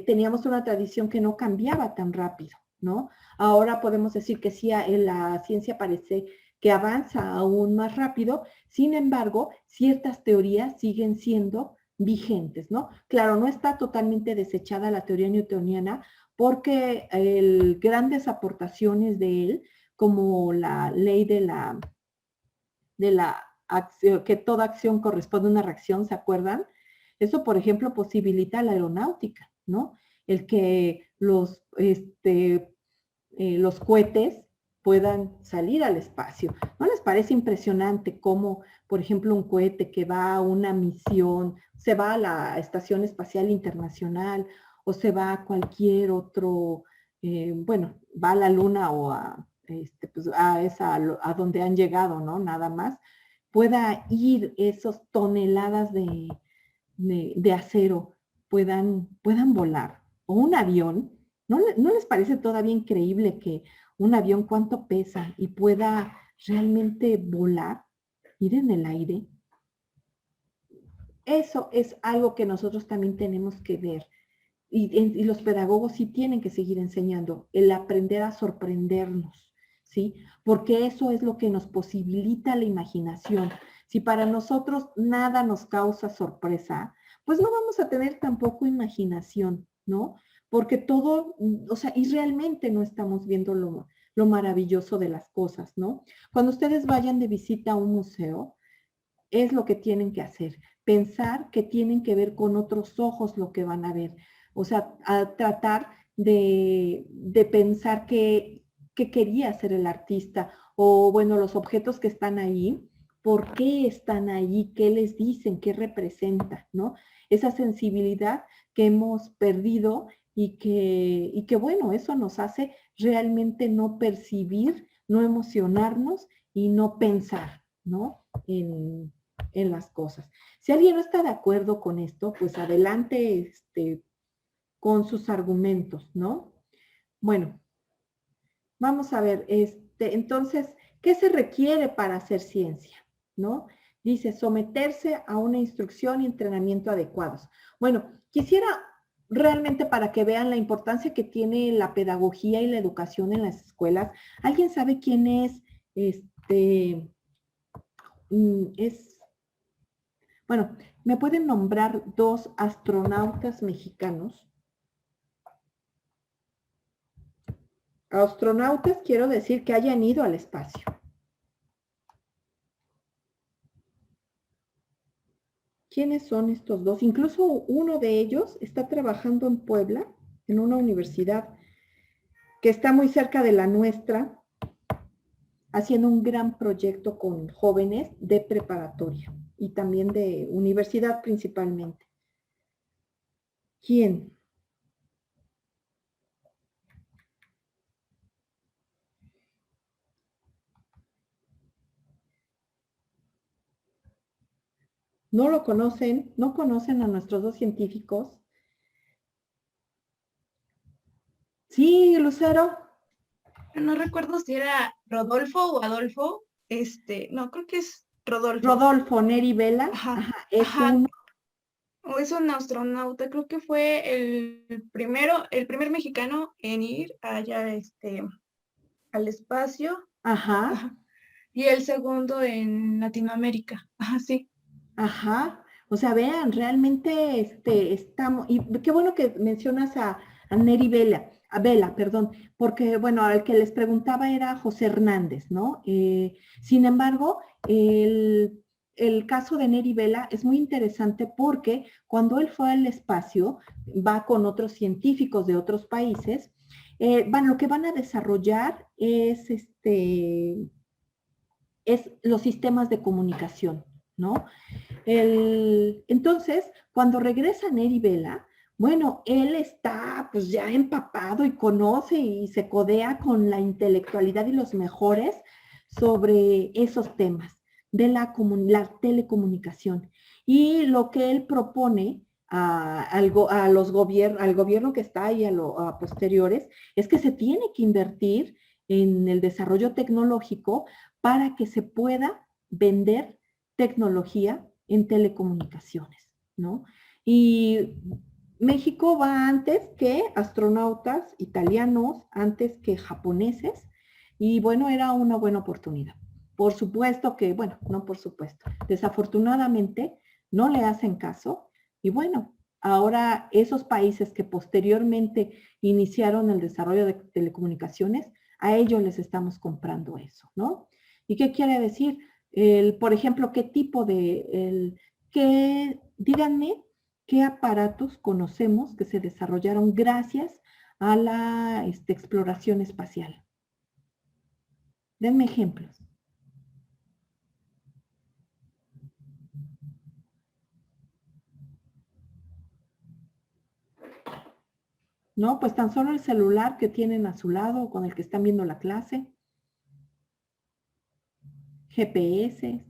teníamos una tradición que no cambiaba tan rápido, ¿no? Ahora podemos decir que sí, la ciencia parece que avanza aún más rápido, sin embargo, ciertas teorías siguen siendo vigentes, ¿no? Claro, no está totalmente desechada la teoría newtoniana porque grandes aportaciones de él, como la ley de la acción, que toda acción corresponde a una reacción, ¿se acuerdan? Eso, por ejemplo, posibilita la aeronáutica, ¿no? El que los cohetes puedan salir al espacio. ¿No les parece impresionante cómo, por ejemplo, un cohete que va a una misión, se va a la Estación Espacial Internacional o se va a cualquier otro, bueno, va a la Luna o pues a donde han llegado, ¿no? Nada más, pueda ir esos toneladas de acero, puedan volar. O un avión, ¿no les parece todavía increíble que un avión cuánto pesa y pueda realmente volar, ir en el aire? Eso es algo que nosotros también tenemos que ver. Y los pedagogos sí tienen que seguir enseñando, el aprender a sorprendernos, ¿sí? Porque eso es lo que nos posibilita la imaginación. Si para nosotros nada nos causa sorpresa, pues no vamos a tener tampoco imaginación, ¿no? Porque todo, o sea, y realmente no estamos viendo lo maravilloso de las cosas, ¿no? Cuando ustedes vayan de visita a un museo, es lo que tienen que hacer, pensar que tienen que ver con otros ojos lo que van a ver. O sea, a tratar de pensar qué quería hacer el artista o, bueno, los objetos que están ahí, por qué están ahí, qué les dicen, qué representa, ¿no? Esa sensibilidad que hemos perdido y que, bueno, eso nos hace realmente no percibir, no emocionarnos y no pensar, ¿no? En las cosas. Si alguien no está de acuerdo con esto, pues adelante con sus argumentos, ¿no? Bueno, vamos a ver, entonces, ¿qué se requiere para hacer ciencia? ¿No? Dice, someterse a una instrucción y entrenamiento adecuados. Bueno, quisiera realmente para que vean la importancia que tiene la pedagogía y la educación en las escuelas. ¿Alguien sabe quién es bueno, ¿me pueden nombrar 2 astronautas mexicanos? Astronautas quiero decir que hayan ido al espacio. ¿Quiénes son estos 2? Incluso uno de ellos está trabajando en Puebla, en una universidad que está muy cerca de la nuestra, haciendo un gran proyecto con jóvenes de preparatoria y también de universidad principalmente. ¿Quién? ¿No lo conocen? ¿No conocen a nuestros 2 científicos? Sí, Lucero. No recuerdo si era Rodolfo o Adolfo. No, creo que es Rodolfo. Rodolfo Neri Vela. Ajá. Ajá. O es un astronauta, creo que fue el primer mexicano en ir allá al espacio. Ajá. Ajá. Y el segundo en Latinoamérica. Ajá, sí. Ajá. O sea, vean, realmente estamos, y qué bueno que mencionas a Neri Vela, perdón, porque, bueno, al que les preguntaba era José Hernández, ¿no? Sin embargo, el caso de Neri Vela es muy interesante porque cuando él fue al espacio, va con otros científicos de otros países, lo que van a desarrollar es los sistemas de comunicación, ¿no? Entonces, cuando regresa Neri Vela, bueno, él está pues ya empapado y conoce y se codea con la intelectualidad y los mejores sobre esos temas de la telecomunicación. Y lo que él propone al gobierno que está ahí a posteriores es que se tiene que invertir en el desarrollo tecnológico para que se pueda vender tecnología en telecomunicaciones, ¿no? Y México va antes que astronautas italianos, antes que japoneses, y bueno, era una buena oportunidad. Por supuesto que, bueno, no por supuesto, desafortunadamente no le hacen caso, y bueno, ahora esos países que posteriormente iniciaron el desarrollo de telecomunicaciones, a ellos les estamos comprando eso, ¿no? ¿Y qué quiere decir? Por ejemplo, ¿qué tipo díganme, ¿qué aparatos conocemos que se desarrollaron gracias a la exploración espacial? Denme ejemplos. No, pues tan solo el celular que tienen a su lado con el que están viendo la clase. GPS,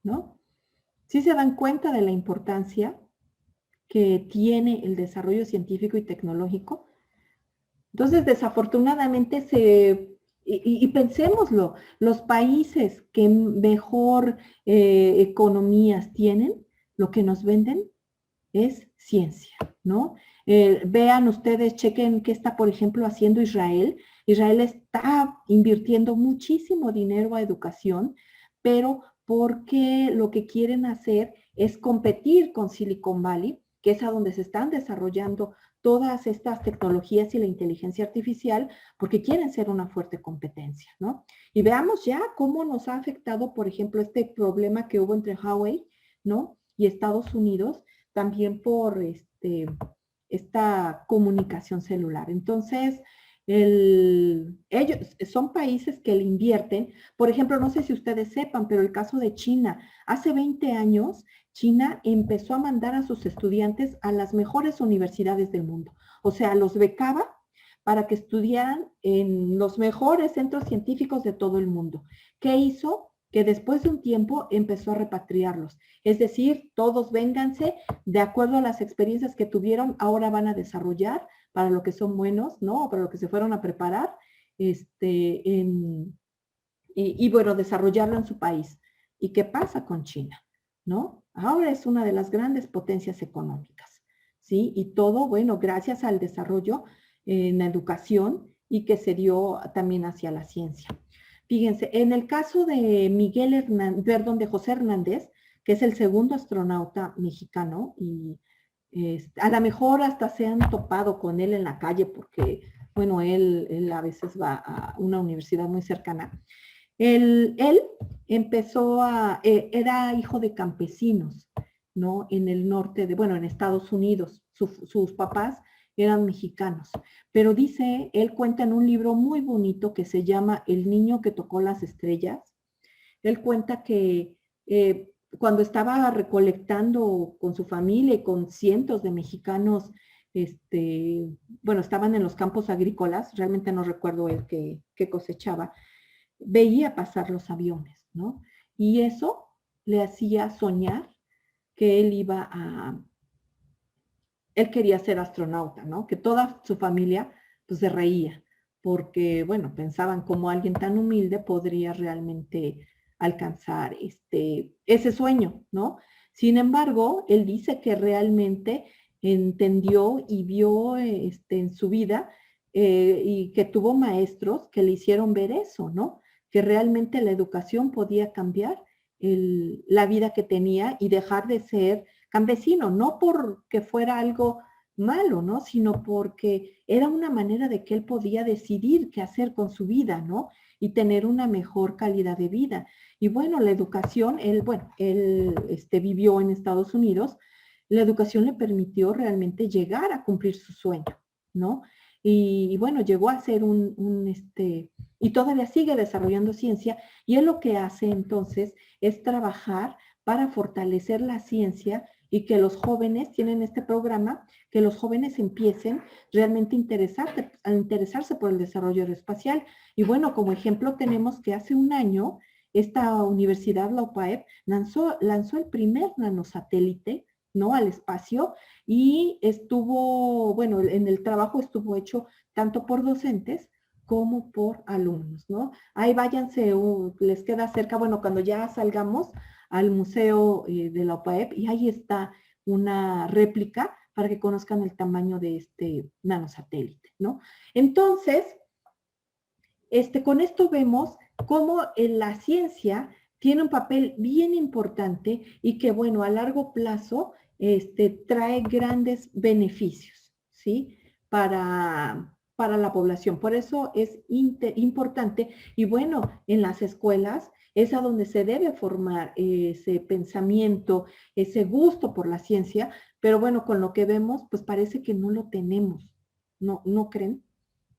¿no? ¿Sí se dan cuenta de la importancia que tiene el desarrollo científico y tecnológico? Entonces, desafortunadamente, y pensémoslo, los países que mejor economías tienen, lo que nos venden es ciencia, ¿no? Vean ustedes, chequen qué está, por ejemplo, haciendo Israel. Israel está invirtiendo muchísimo dinero a educación, pero porque lo que quieren hacer es competir con Silicon Valley, que es a donde se están desarrollando todas estas tecnologías y la inteligencia artificial, porque quieren ser una fuerte competencia, ¿no? Y veamos ya cómo nos ha afectado, por ejemplo, este problema que hubo entre Huawei, ¿no? Y Estados Unidos, también por esta comunicación celular. Entonces, ellos son países que le invierten. Por ejemplo, no sé si ustedes sepan, pero el caso de China, hace 20 años, China empezó a mandar a sus estudiantes a las mejores universidades del mundo. O sea, los becaba para que estudiaran en los mejores centros científicos de todo el mundo. ¿Qué hizo? Que después de un tiempo empezó a repatriarlos. Es decir, todos vénganse, de acuerdo a las experiencias que tuvieron, ahora van a desarrollar para lo que son buenos, ¿no? Para lo que se fueron a preparar, y bueno, desarrollarlo en su país. ¿Y qué pasa con China? ¿No? Ahora es una de las grandes potencias económicas, ¿sí? Y todo, bueno, gracias al desarrollo en la educación y que se dio también hacia la ciencia. Fíjense, en el caso de Miguel Hernández, perdón, de José Hernández, que es el segundo astronauta mexicano, y a lo mejor hasta se han topado con él en la calle porque, bueno, él a veces va a una universidad muy cercana. Él empezó era hijo de campesinos, ¿no? En el norte bueno, en Estados Unidos. Sus papás eran mexicanos. Pero dice, él cuenta en un libro muy bonito que se llama El niño que tocó las estrellas. Él cuenta que cuando estaba recolectando con su familia y con cientos de mexicanos, bueno, estaban en los campos agrícolas, realmente no recuerdo él qué cosechaba, veía pasar los aviones, ¿no? Y eso le hacía soñar que él quería ser astronauta, ¿no? Que toda su familia pues se reía, porque, bueno, pensaban cómo alguien tan humilde podría realmente alcanzar ese sueño, ¿no? Sin embargo, él dice que realmente entendió y vio en su vida y que tuvo maestros que le hicieron ver eso, ¿no? Que realmente la educación podía cambiar la vida que tenía y dejar de ser campesino, no porque fuera algo malo, ¿no? Sino porque era una manera de que él podía decidir qué hacer con su vida, ¿no? Y tener una mejor calidad de vida. Y bueno, la educación, él vivió en Estados Unidos, la educación le permitió realmente llegar a cumplir su sueño, ¿no? Y bueno, llegó a ser y todavía sigue desarrollando ciencia, y él lo que hace entonces es trabajar para fortalecer la ciencia y que los jóvenes, tienen este programa, que los jóvenes empiecen realmente a interesarse por el desarrollo aeroespacial. Y bueno, como ejemplo tenemos que hace un año esta universidad, la UPAEP, lanzó el primer nanosatélite, ¿no? Al espacio, y estuvo, bueno, en el trabajo estuvo hecho tanto por docentes como por alumnos, ¿no? Ahí váyanse, les queda cerca, bueno, cuando ya salgamos al museo de la UPAEP, y ahí está una réplica para que conozcan el tamaño de este nanosatélite, ¿no? Entonces, con esto vemos cómo la ciencia tiene un papel bien importante y que, bueno, a largo plazo trae grandes beneficios, ¿sí? Para la población. Por eso es importante. Y bueno, en las escuelas Es a donde se debe formar ese pensamiento, ese gusto por la ciencia, pero bueno, con lo que vemos, pues parece que no lo tenemos. ¿No creen?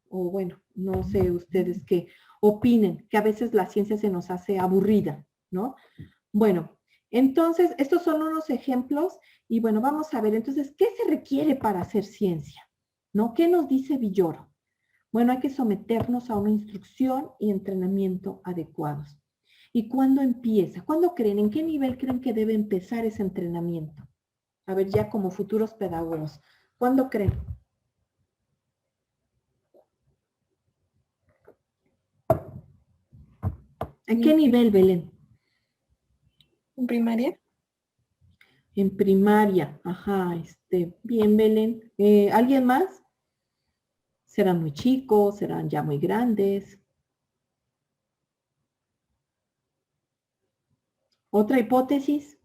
O bueno, no sé ustedes qué opinen, que a veces la ciencia se nos hace aburrida, ¿no? Bueno, entonces, estos son unos ejemplos y bueno, vamos a ver, entonces, ¿qué se requiere para hacer ciencia? ¿No? ¿Qué nos dice Villoro? Bueno, hay que someternos a una instrucción y entrenamiento adecuados. ¿Y cuándo empieza? ¿Cuándo creen? ¿En qué nivel creen que debe empezar ese entrenamiento? A ver, ya como futuros pedagogos, ¿cuándo creen? ¿En qué nivel, Belén? ¿En primaria? En primaria, ajá, bien, Belén. ¿Alguien más? ¿Serán muy chicos? ¿Serán ya muy grandes? ¿Otra hipótesis?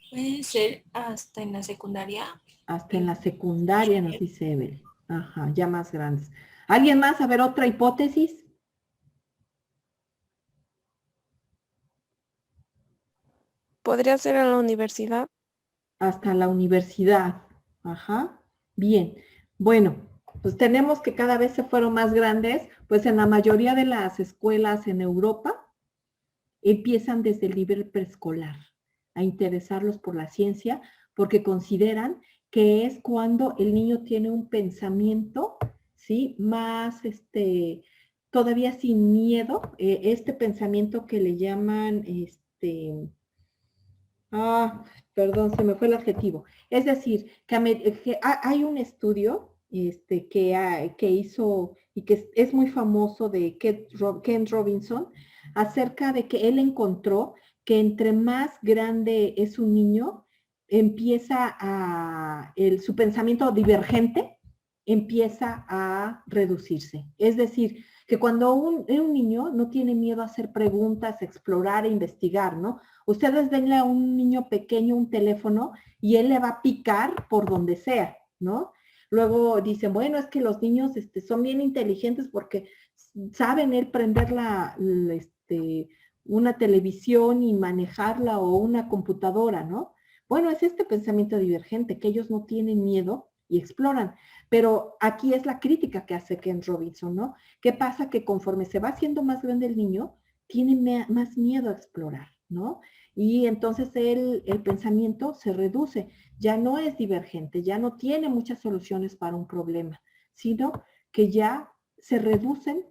Puede ser hasta en la secundaria. Hasta en la secundaria, nos dice Evelyn. Ajá, ya más grandes. ¿Alguien más? A ver, otra hipótesis. ¿Podría ser en la universidad? Hasta la universidad. Ajá, bien. Bueno, pues tenemos que cada vez se fueron más grandes, pues en la mayoría de las escuelas en Europa empiezan desde el nivel preescolar a interesarlos por la ciencia porque consideran que es cuando el niño tiene un pensamiento, ¿sí? Más, todavía sin miedo, este pensamiento que le llaman, perdón, se me fue el adjetivo. Es decir, que hay un estudio que hizo y que es muy famoso de Ken Robinson acerca de que él encontró que entre más grande es un niño, su pensamiento divergente empieza a reducirse. Es decir, que cuando un niño no tiene miedo a hacer preguntas, explorar e investigar, ¿no? Ustedes denle a un niño pequeño un teléfono y él le va a picar por donde sea, ¿no? Luego dicen, bueno, es que los niños son bien inteligentes porque saben él prender una televisión y manejarla o una computadora, ¿no? Bueno, es este pensamiento divergente, que ellos no tienen miedo y exploran. Pero aquí es la crítica que hace Ken Robinson, ¿no? ¿Qué pasa? Que conforme se va haciendo más grande el niño, tiene más miedo a explorar, ¿no? Y entonces el pensamiento se reduce, ya no es divergente, ya no tiene muchas soluciones para un problema, sino que ya se reducen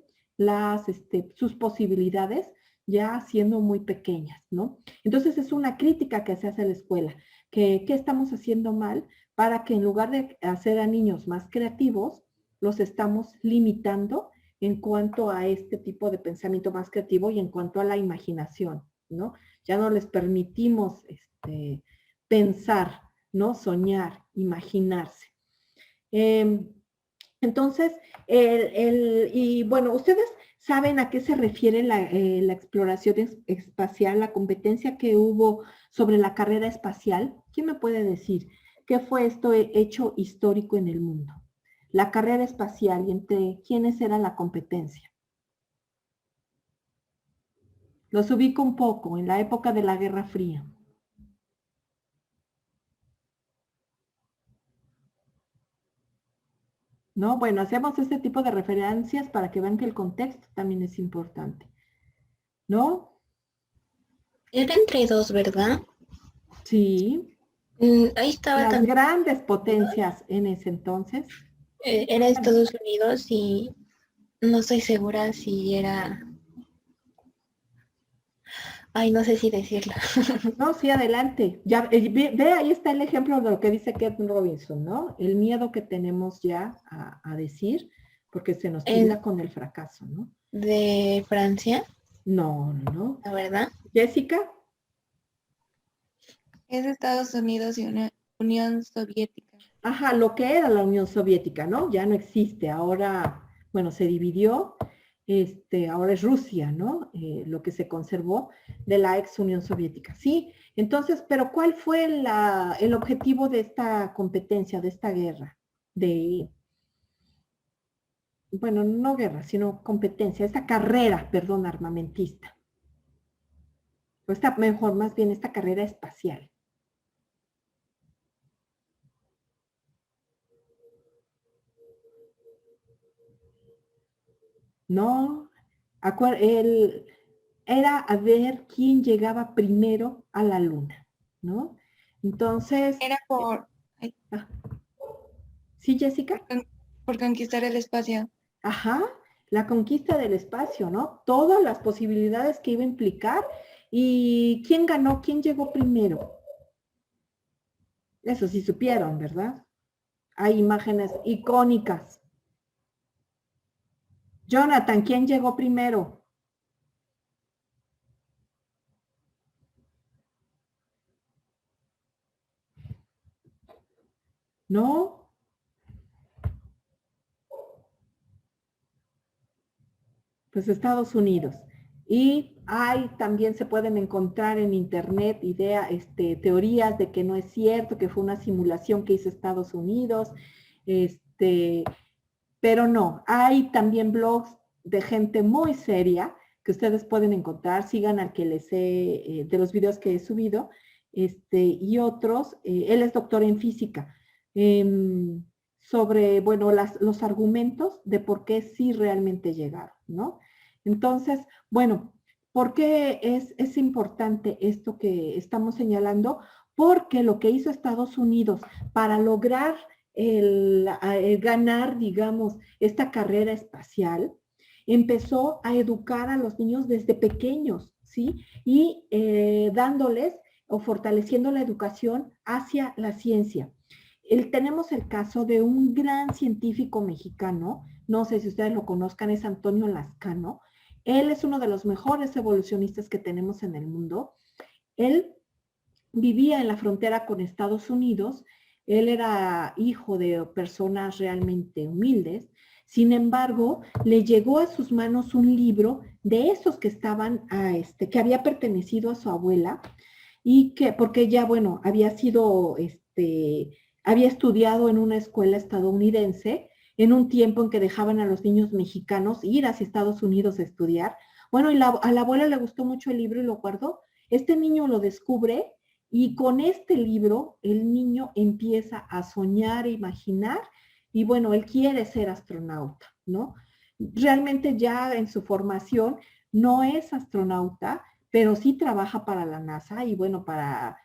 sus posibilidades ya siendo muy pequeñas, ¿no? Entonces es una crítica que se hace a la escuela, que ¿qué estamos haciendo mal para que en lugar de hacer a niños más creativos, los estamos limitando en cuanto a este tipo de pensamiento más creativo y en cuanto a la imaginación, ¿no? Ya no les permitimos pensar, ¿no? Soñar, imaginarse. Entonces, y bueno, ustedes saben a qué se refiere la exploración espacial, la competencia que hubo sobre la carrera espacial. ¿Quién me puede decir qué fue esto hecho histórico en el mundo? La carrera espacial y entre quiénes era la competencia. Los ubico un poco en la época de la Guerra Fría. ¿No? Bueno, hacemos este tipo de referencias para que vean que el contexto también es importante. ¿No? Era entre dos, ¿verdad? Sí. Ahí estaba Las también. grandes potencias en ese entonces. Era Estados Unidos y no estoy segura si era... Ay, no sé si decirlo. No, sí, adelante. Ya, ve, ahí está el ejemplo de lo que dice Ken Robinson, ¿no? El miedo que tenemos ya a decir, porque se nos tilda con el fracaso, ¿no? ¿De Francia? No. ¿La verdad? Jessica. Es Estados Unidos y una Unión Soviética. Ajá, lo que era la Unión Soviética, ¿no? Ya no existe. Ahora, bueno, se dividió. Ahora es Rusia, ¿no? Lo que se conservó de la ex Unión Soviética. Sí, entonces, pero ¿cuál fue el objetivo de esta competencia, de esta guerra? De bueno, no guerra, sino competencia, esta carrera, perdón, armamentista. O esta, mejor, más bien esta carrera espacial. No, él era a ver quién llegaba primero a la luna, ¿no? Entonces, Era por, ay, ¿sí, Jessica? por conquistar el espacio. Ajá, la conquista del espacio, ¿no? Todas las posibilidades que iba a implicar y quién ganó, quién llegó primero. Eso sí supieron, ¿verdad? Hay imágenes icónicas. Jonathan, ¿quién llegó primero? ¿No? Pues Estados Unidos. Y hay, también se pueden encontrar en internet teorías de que no es cierto, que fue una simulación que hizo Estados Unidos, pero no, hay también blogs de gente muy seria que ustedes pueden encontrar, sigan al que les he, de los videos que he subido, y otros, él es doctor en física, sobre, bueno, los argumentos de por qué sí realmente llegaron, ¿no? Entonces, bueno, ¿por qué es importante esto que estamos señalando? Porque lo que hizo Estados Unidos para lograr el ganar, digamos, esta carrera espacial, empezó a educar a los niños desde pequeños, ¿sí? Y dándoles o fortaleciendo la educación hacia la ciencia. Tenemos el caso de un gran científico mexicano, no sé si ustedes lo conozcan, es Antonio Lascano. Él es uno de los mejores evolucionistas que tenemos en el mundo. Él vivía en la frontera con Estados Unidos. Él era hijo de personas realmente humildes. Sin embargo, le llegó a sus manos un libro de esos que estaban que había pertenecido a su abuela y que, porque ya, bueno, había sido, había estudiado en una escuela estadounidense en un tiempo en que dejaban a los niños mexicanos ir hacia Estados Unidos a estudiar. Bueno, y a la abuela le gustó mucho el libro y lo guardó. Este niño lo descubre y con este libro el niño empieza a soñar, a imaginar, y bueno, él quiere ser astronauta, ¿no? Realmente ya en su formación no es astronauta, pero sí trabaja para la NASA y bueno, para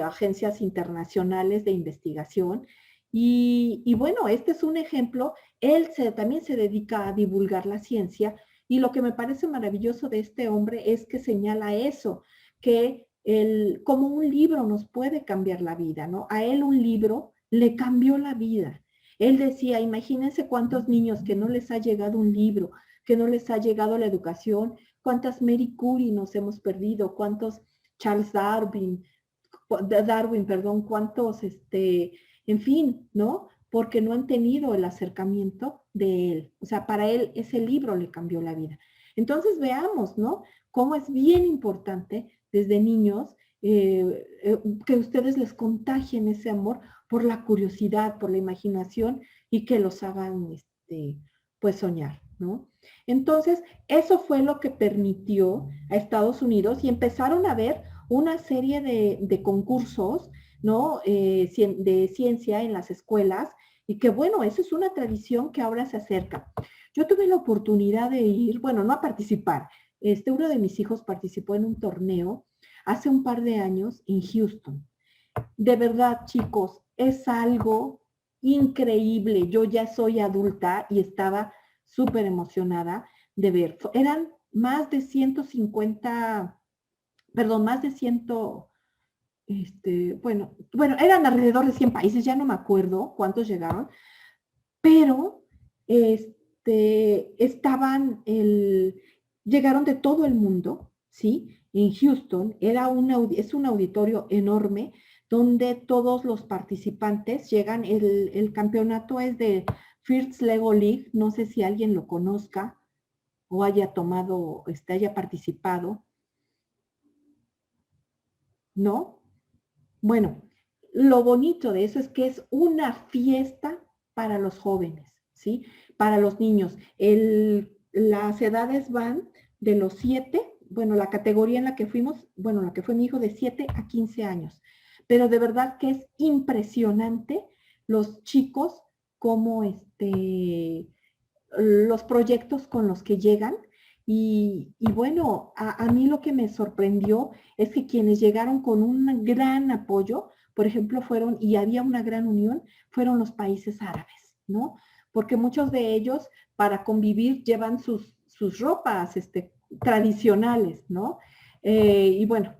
agencias internacionales de investigación. Y bueno, este es un ejemplo. Él también se dedica a divulgar la ciencia y lo que me parece maravilloso de este hombre es que señala eso, que como un libro nos puede cambiar la vida, ¿no? A él un libro le cambió la vida. Él decía, imagínense cuántos niños que no les ha llegado un libro, que no les ha llegado la educación, cuántas Marie Curie nos hemos perdido, cuántos Charles Darwin, perdón, cuántos, en fin, ¿no? Porque no han tenido el acercamiento de él. O sea, para él ese libro le cambió la vida. Entonces veamos, ¿no? Cómo es bien importante desde niños que ustedes les contagien ese amor por la curiosidad, por la imaginación y que los hagan, pues soñar, ¿no? Entonces, eso fue lo que permitió a Estados Unidos y empezaron a ver una serie de concursos, ¿no? De ciencia en las escuelas y que bueno, eso es una tradición que ahora se acerca. Yo tuve la oportunidad de ir, bueno, no a participar, uno de mis hijos participó en un torneo hace un par de años en Houston. De verdad, chicos, es algo increíble. Yo ya soy adulta y estaba súper emocionada de ver. Eran más de 150, perdón, más de 100, bueno, eran alrededor de 100 países, ya no me acuerdo cuántos llegaron, pero llegaron de todo el mundo, ¿sí? En Houston es un auditorio enorme donde todos los participantes llegan, el campeonato es de First Lego League, no sé si alguien lo conozca o haya tomado, haya participado, ¿no? Bueno, lo bonito de eso es que es una fiesta para los jóvenes, ¿sí? Para los niños. Las edades van de los 7, bueno, la categoría en la que fuimos, bueno, la que fue mi hijo, de 7 a 15 años. Pero de verdad que es impresionante los chicos como los proyectos con los que llegan. Y bueno, a mí lo que me sorprendió es que quienes llegaron con un gran apoyo, por ejemplo, fueron, y había una gran unión, fueron los países árabes, ¿no? Porque muchos de ellos para convivir llevan sus ropas tradicionales, ¿no? Y bueno,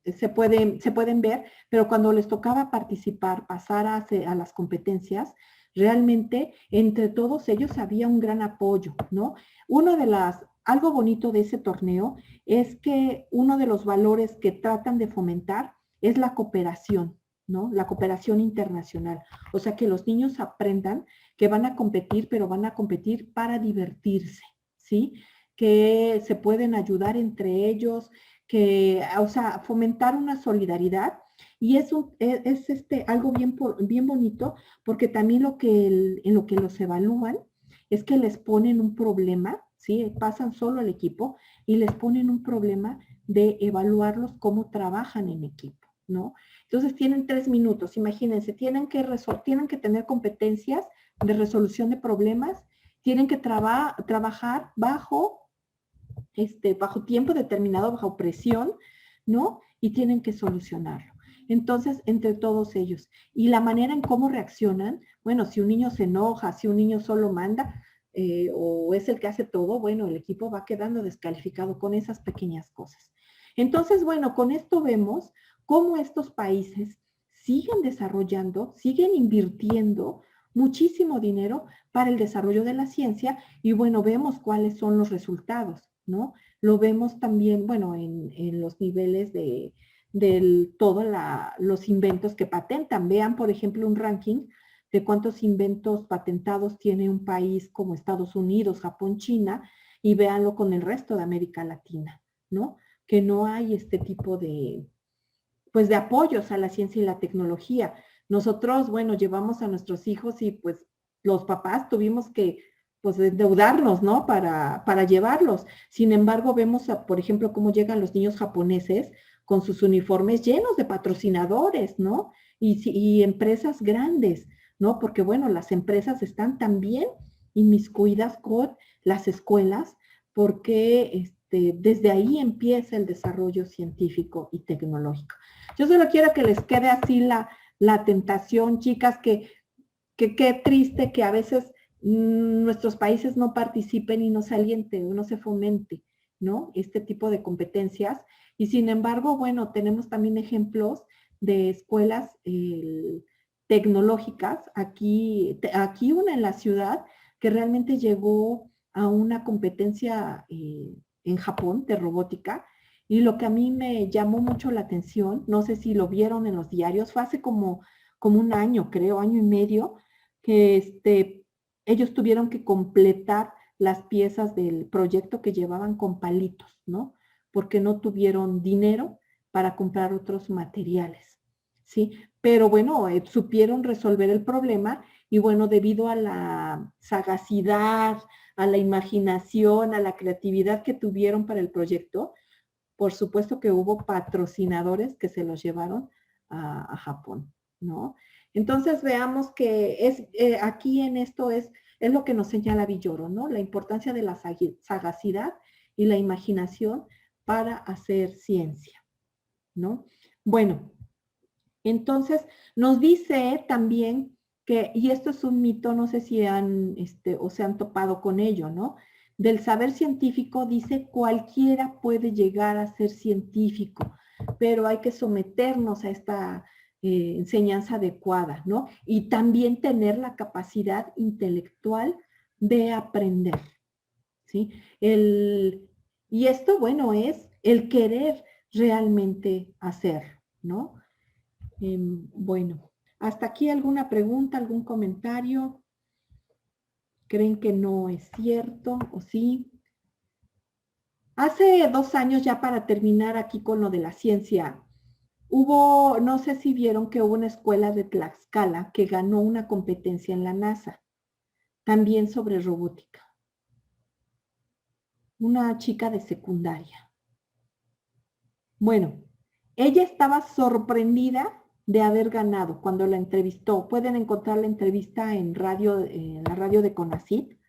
se pueden ver, pero cuando les tocaba participar, pasar a las competencias, realmente entre todos ellos había un gran apoyo, ¿no? Algo bonito de ese torneo es que uno de los valores que tratan de fomentar es la cooperación, ¿no? La cooperación internacional. O sea, que los niños aprendan que van a competir, pero van a competir para divertirse, ¿sí? Que se pueden ayudar entre ellos, o sea, fomentar una solidaridad. Y es algo bien bonito, porque también en lo que los evalúan es que les ponen un problema, ¿sí? Pasan solo al equipo y les ponen un problema de evaluarlos cómo trabajan en equipo, ¿no? Entonces tienen 3 minutos, imagínense, tienen que tener competencias de resolución de problemas, tienen que trabajar bajo tiempo determinado, bajo presión, ¿no? Y tienen que solucionarlo. Entonces, entre todos ellos. Y la manera en cómo reaccionan, bueno, si un niño se enoja, si un niño solo manda, o es el que hace todo, bueno, el equipo va quedando descalificado con esas pequeñas cosas. Entonces, bueno, con esto vemos cómo estos países siguen desarrollando, siguen invirtiendo muchísimo dinero para el desarrollo de la ciencia y bueno, vemos cuáles son los resultados, ¿no? Lo vemos también, bueno, en los niveles de todos los inventos que patentan. Vean, por ejemplo, un ranking de cuántos inventos patentados tiene un país como Estados Unidos, Japón, China, y véanlo con el resto de América Latina, ¿no? Que no hay este tipo de apoyos a la ciencia y la tecnología. Nosotros, bueno, llevamos a nuestros hijos y pues los papás tuvimos que pues endeudarnos, ¿no? Para llevarlos. Sin embargo, vemos, por ejemplo, cómo llegan los niños japoneses con sus uniformes llenos de patrocinadores, ¿no? Y empresas grandes, ¿no? Porque, bueno, las empresas están también inmiscuidas con las escuelas porque desde ahí empieza el desarrollo científico y tecnológico. Yo solo quiero que les quede así la tentación, chicas, que qué triste que a veces nuestros países no participen y no se aliente, no se fomente, ¿no? Este tipo de competencias. Y sin embargo, bueno, tenemos también ejemplos de escuelas tecnológicas, aquí una en la ciudad que realmente llegó a una competencia en Japón de robótica, y lo que a mí me llamó mucho la atención, no sé si lo vieron en los diarios, fue hace como un año, creo, año y medio, que ellos tuvieron que completar las piezas del proyecto que llevaban con palitos, ¿no? Porque no tuvieron dinero para comprar otros materiales, ¿sí? Pero bueno, supieron resolver el problema y bueno, debido a la sagacidad, a la imaginación, a la creatividad que tuvieron para el proyecto, por supuesto que hubo patrocinadores que se los llevaron a Japón, ¿no? Entonces veamos que aquí en esto es lo que nos señala Villoro, ¿no? La importancia de la sagacidad y la imaginación para hacer ciencia, ¿no? Bueno, entonces nos dice también que, y esto es un mito, no sé si o se han topado con ello, ¿no? Del saber científico dice cualquiera puede llegar a ser científico, pero hay que someternos a esta enseñanza adecuada, ¿no? Y también tener la capacidad intelectual de aprender, ¿sí? Y esto, bueno, es el querer realmente hacer, ¿no? Bueno, ¿hasta aquí alguna pregunta, algún comentario? ¿Creen que no es cierto o sí? Hace 2 años, ya para terminar aquí con lo de la ciencia, no sé si vieron que hubo una escuela de Tlaxcala que ganó una competencia en la NASA. también sobre robótica. Una chica de secundaria. Bueno, ella estaba sorprendida de haber ganado cuando la entrevistó. Pueden encontrar la entrevista en la radio de CONACYT.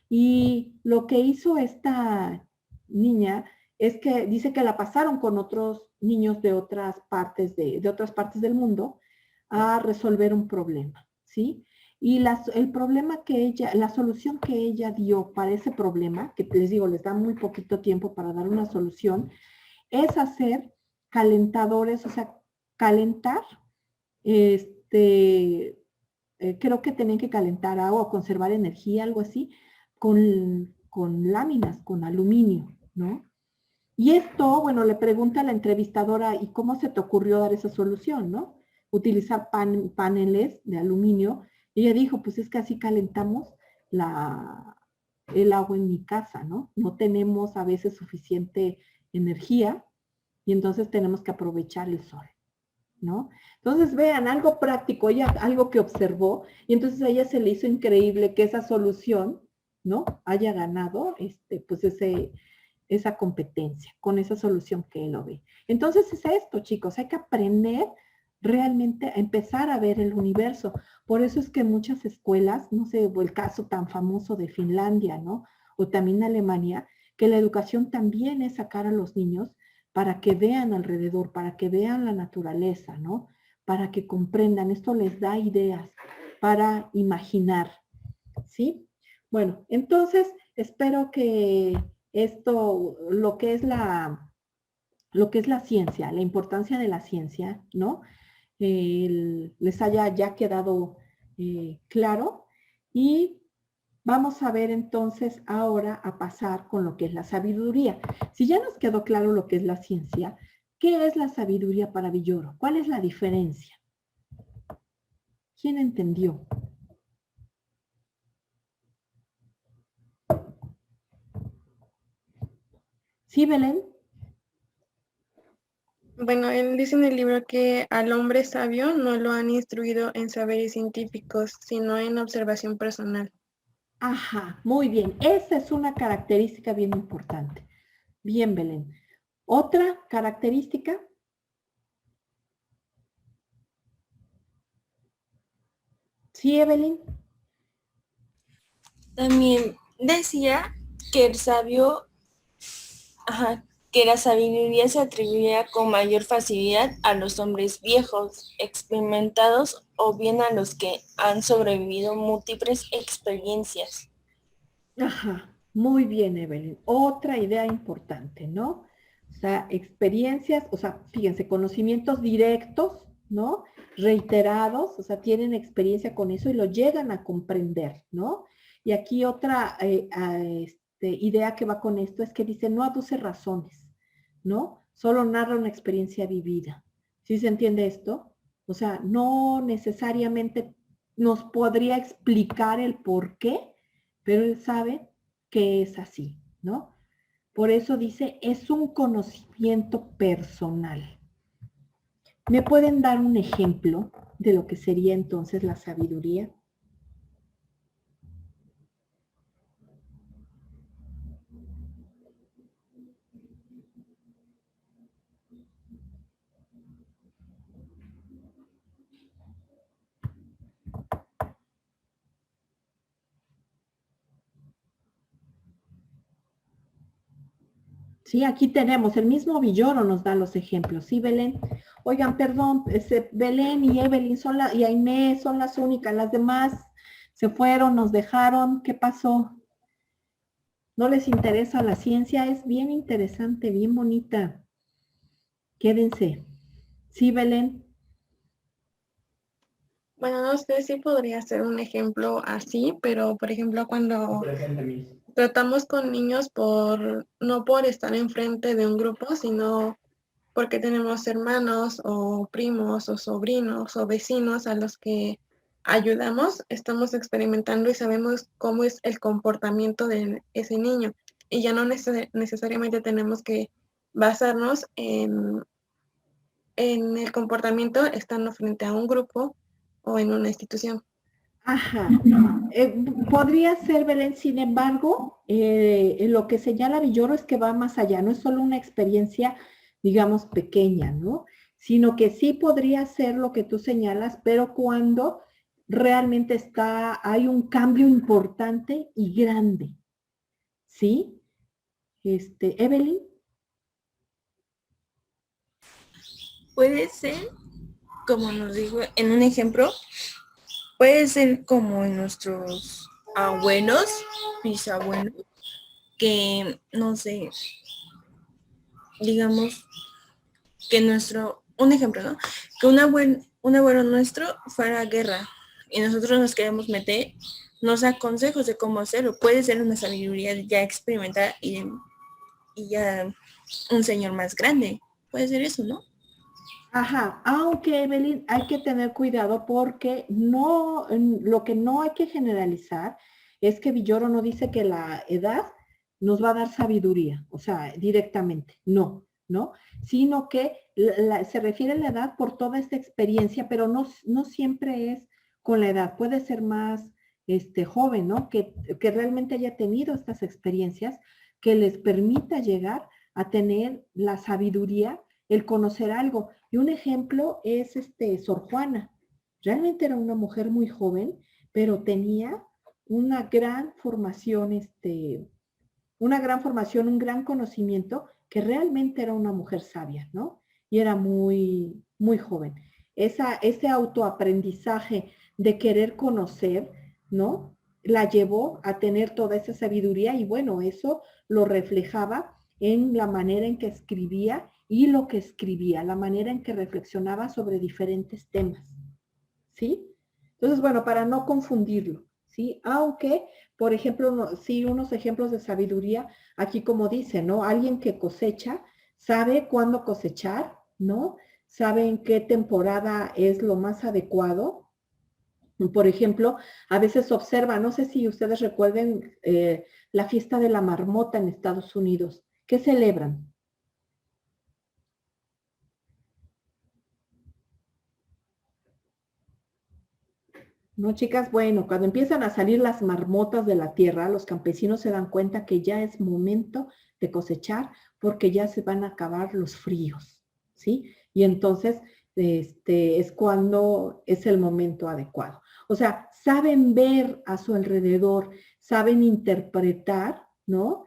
Y lo que hizo esta niña es que dice que la pasaron con otros niños de otras partes del mundo a resolver un problema, ¿sí? Y el problema la solución que ella dio para ese problema, que les digo, les da muy poquito tiempo para dar una solución, es hacer calentadores, o sea, calentar, creo que tenían que calentar agua o conservar energía, algo así, con láminas, con aluminio, ¿no? Y esto, bueno, le pregunta a la entrevistadora, ¿y cómo se te ocurrió dar esa solución, no? Utilizar paneles de aluminio. Y ella dijo, pues es que así calentamos el agua en mi casa, ¿no? No tenemos a veces suficiente energía y entonces tenemos que aprovechar el sol, ¿no? Entonces vean, algo práctico, algo que observó, y entonces a ella se le hizo increíble que esa solución, ¿no? Haya ganado, pues esa competencia, con esa solución que él lo ve. Entonces es esto, chicos, hay que aprender realmente a empezar a ver el universo. Por eso es que en muchas escuelas, no sé, el caso tan famoso de Finlandia, ¿no? O también Alemania, que la educación también es sacar a los niños para que vean alrededor, para que vean la naturaleza, ¿no? Para que comprendan, esto les da ideas para imaginar, ¿sí? Bueno, entonces espero que esto, lo que es la ciencia, la importancia de la ciencia, ¿no? Les haya ya quedado claro. Y vamos a ver entonces ahora a pasar con lo que es la sabiduría. Si ya nos quedó claro lo que es la ciencia, ¿qué es la sabiduría para Villoro? ¿Cuál es la diferencia? ¿Quién entendió? ¿Sí, Belén? Bueno, él dice en el libro que al hombre sabio no lo han instruido en saberes científicos, sino en observación personal. Ajá, muy bien. Esa es una característica bien importante. Bien, Belén. ¿Otra característica? Sí, Evelyn. También decía que el sabio, que la sabiduría se atribuía con mayor facilidad a los hombres viejos, experimentados o bien a los que han sobrevivido múltiples experiencias. Ajá, muy bien, Evelyn. Otra idea importante, ¿no? O sea, experiencias, o sea, fíjense, conocimientos directos, ¿no? Reiterados, o sea, tienen experiencia con eso y lo llegan a comprender, ¿no? Y aquí otra idea que va con esto es que dice, no aduce razones, ¿no? Solo narra una experiencia vivida. ¿Sí se entiende esto? O sea, no necesariamente nos podría explicar el por qué, pero él sabe que es así, ¿no? Por eso dice, es un conocimiento personal. ¿Me pueden dar un ejemplo de lo que sería entonces la sabiduría? Sí, aquí tenemos, el mismo Villoro nos da los ejemplos, ¿sí, Belén? Oigan, perdón, Belén y Evelyn y Aimé son las únicas, las demás se fueron, nos dejaron, ¿qué pasó? ¿No les interesa la ciencia? Es bien interesante, bien bonita. Quédense. ¿Sí, Belén? Bueno, no sé si podría ser un ejemplo así, pero por ejemplo cuando tratamos con niños no por estar enfrente de un grupo, sino porque tenemos hermanos o primos o sobrinos o vecinos a los que ayudamos, estamos experimentando y sabemos cómo es el comportamiento de ese niño. Y ya no necesariamente tenemos que basarnos en el comportamiento estando frente a un grupo o en una institución. Ajá. Podría ser, Belén, sin embargo, lo que señala Villoro es que va más allá, no es solo una experiencia, digamos, pequeña, ¿no? Sino que sí podría ser lo que tú señalas, pero cuando realmente hay un cambio importante y grande, ¿sí? Evelyn. Puede ser, como nos dijo en un ejemplo, puede ser como en nuestros abuelos, bisabuelos, que, no sé, digamos, que un ejemplo, ¿no? Que un abuelo nuestro fuera a guerra y nosotros nos queremos meter, nos da consejos de cómo hacerlo. Puede ser una sabiduría ya experimentada y ya un señor más grande. Puede ser eso, ¿no? Ajá, aunque Evelyn, hay que tener cuidado porque lo que no hay que generalizar es que Villoro no dice que la edad nos va a dar sabiduría, o sea, directamente, no, sino que se refiere a la edad por toda esta experiencia, pero no siempre es con la edad, puede ser más joven, ¿no? Que realmente haya tenido estas experiencias que les permita llegar a tener la sabiduría, el conocer algo. Y un ejemplo es Sor Juana. Realmente era una mujer muy joven, pero tenía una gran formación, un gran conocimiento, que realmente era una mujer sabia, ¿no? Y era muy, muy joven. Ese autoaprendizaje de querer conocer, ¿no? La llevó a tener toda esa sabiduría y bueno, eso lo reflejaba en la manera en que escribía y lo que escribía, la manera en que reflexionaba sobre diferentes temas, ¿sí? Entonces, bueno, para no confundirlo, ¿sí? Aunque, por ejemplo, sí, unos ejemplos de sabiduría, aquí como dice, ¿no? Alguien que cosecha sabe cuándo cosechar, ¿no? Sabe en qué temporada es lo más adecuado. Por ejemplo, a veces observa, no sé si ustedes recuerden la fiesta de la marmota en Estados Unidos. ¿Qué celebran? No, chicas, bueno, cuando empiezan a salir las marmotas de la tierra, los campesinos se dan cuenta que ya es momento de cosechar porque ya se van a acabar los fríos, ¿sí? Y entonces, es cuando es el momento adecuado. O sea, saben ver a su alrededor, saben interpretar, ¿no?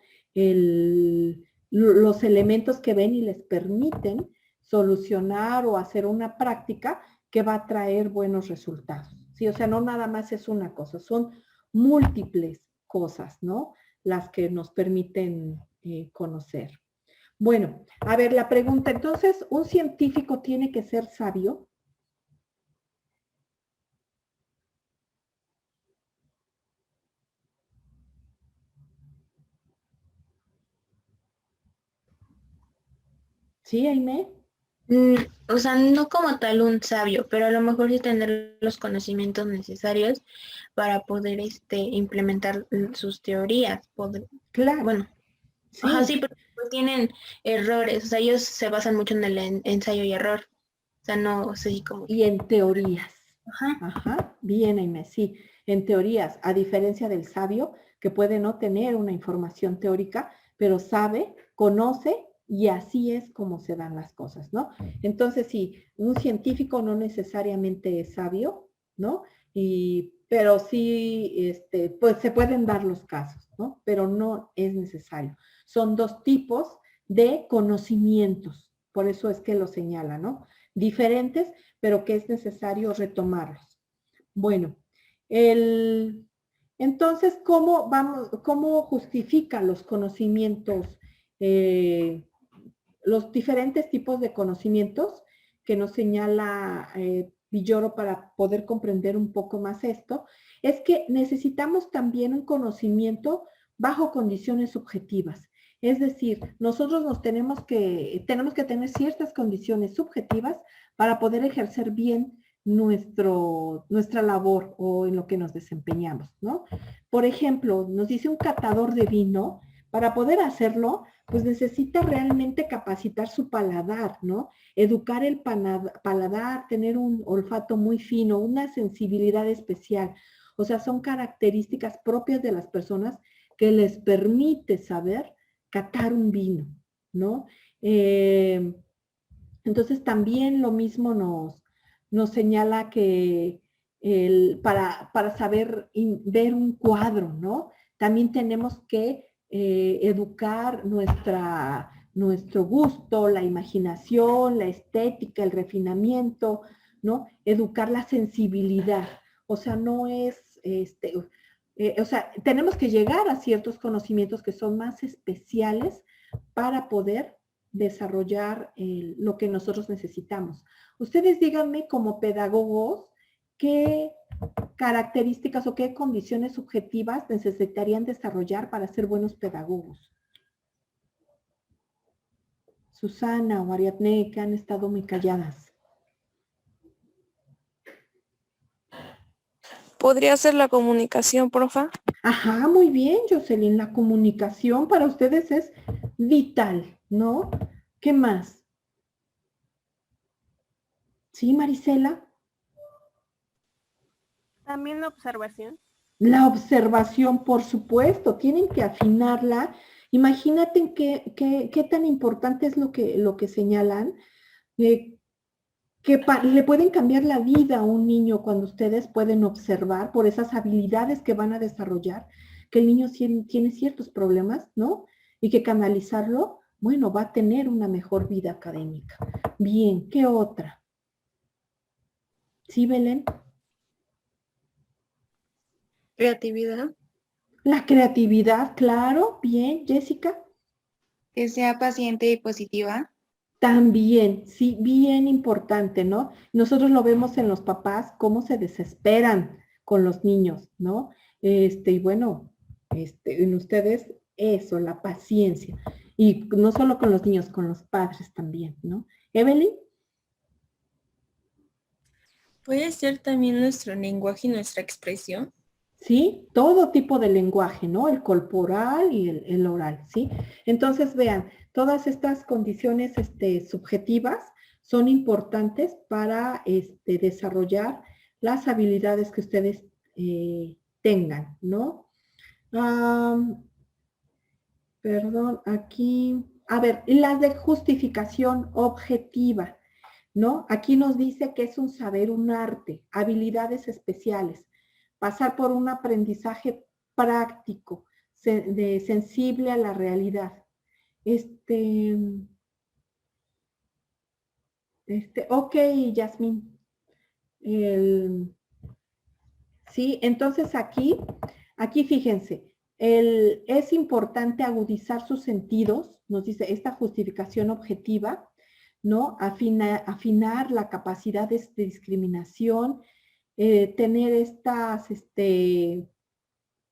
Los elementos que ven y les permiten solucionar o hacer una práctica que va a traer buenos resultados. Sí, o sea, no nada más es una cosa, son múltiples cosas, ¿no? Las que nos permiten conocer. Bueno, a ver, la pregunta, entonces, ¿un científico tiene que ser sabio? ¿Sí, Aimee? O sea, no como tal un sabio, pero a lo mejor sí tener los conocimientos necesarios para poder implementar sus teorías. Claro. Bueno, sí. Ajá, sí, pero pues tienen errores, o sea, ellos se basan mucho en el ensayo y error. O sea, no sé como... Y en teorías. Ajá. Ajá, bien, Aimee, sí. En teorías, a diferencia del sabio, que puede no tener una información teórica, pero sabe, conoce y así es como se dan las cosas, ¿no? Entonces, sí, un científico no necesariamente es sabio, ¿no? Pero sí, pues se pueden dar los casos, ¿no? Pero no es necesario. Son dos tipos de conocimientos, por eso es que lo señala, ¿no? Diferentes, pero que es necesario retomarlos. Bueno, entonces, ¿cómo justifica los conocimientos, los diferentes tipos de conocimientos que nos señala Villoro para poder comprender un poco más esto? Es que necesitamos también un conocimiento bajo condiciones subjetivas. Es decir, nosotros tenemos que tener ciertas condiciones subjetivas para poder ejercer bien nuestra labor o en lo que nos desempeñamos, ¿no? Por ejemplo, nos dice un catador de vino, para poder hacerlo, pues necesita realmente capacitar su paladar, ¿no? Educar el paladar, tener un olfato muy fino, una sensibilidad especial. O sea, son características propias de las personas que les permite saber catar un vino, ¿no? Entonces también lo mismo nos señala que para saber ver un cuadro, ¿no? También tenemos que educar nuestro gusto, la imaginación, la estética, el refinamiento, ¿no? Educar la sensibilidad. O sea, no es, o sea, tenemos que llegar a ciertos conocimientos que son más especiales para poder desarrollar lo que nosotros necesitamos. Ustedes díganme como pedagogos qué características o qué condiciones subjetivas necesitarían desarrollar para ser buenos pedagogos. Susana o Ariadne, que han estado muy calladas. ¿Podría ser la comunicación, profa? Ajá, muy bien, Jocelyn. La comunicación para ustedes es vital, ¿no? ¿Qué más? ¿Sí, Marisela? También la observación. La observación, por supuesto, tienen que afinarla. Imagínate qué tan importante es lo que señalan, que le pueden cambiar la vida a un niño cuando ustedes pueden observar por esas habilidades que van a desarrollar, que el niño tiene ciertos problemas, ¿no? Y que canalizarlo, bueno, va a tener una mejor vida académica. Bien, ¿qué otra? ¿Sí, Belén? Creatividad. La creatividad, claro, bien, Jessica. Que sea paciente y positiva. También, sí, bien importante, ¿no? Nosotros lo vemos en los papás, cómo se desesperan con los niños, ¿no? Y bueno, en ustedes eso, la paciencia. Y no solo con los niños, con los padres también, ¿no? Evelyn. Puede ser también nuestro lenguaje y nuestra expresión. ¿Sí? Todo tipo de lenguaje, ¿no? El corporal y el oral, ¿sí? Entonces, vean, todas estas condiciones subjetivas son importantes para desarrollar las habilidades que ustedes tengan, ¿no? Perdón, aquí, a ver, las de justificación objetiva, ¿no? Aquí nos dice que es un saber, un arte, habilidades especiales, pasar por un aprendizaje práctico, sensible a la realidad. Ok, Yasmín. Sí, entonces aquí fíjense, es importante agudizar sus sentidos, nos dice esta justificación objetiva, ¿no? Afinar la capacidad de discriminación, tener estas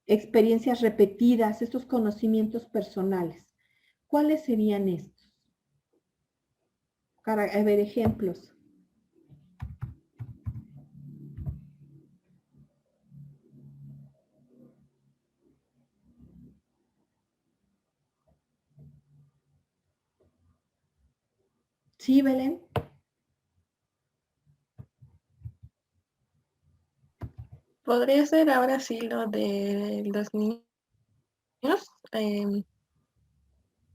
experiencias repetidas, estos conocimientos personales. ¿Cuáles serían estos? Para ver ejemplos. Sí, Belén. Podría ser ahora sí lo de los niños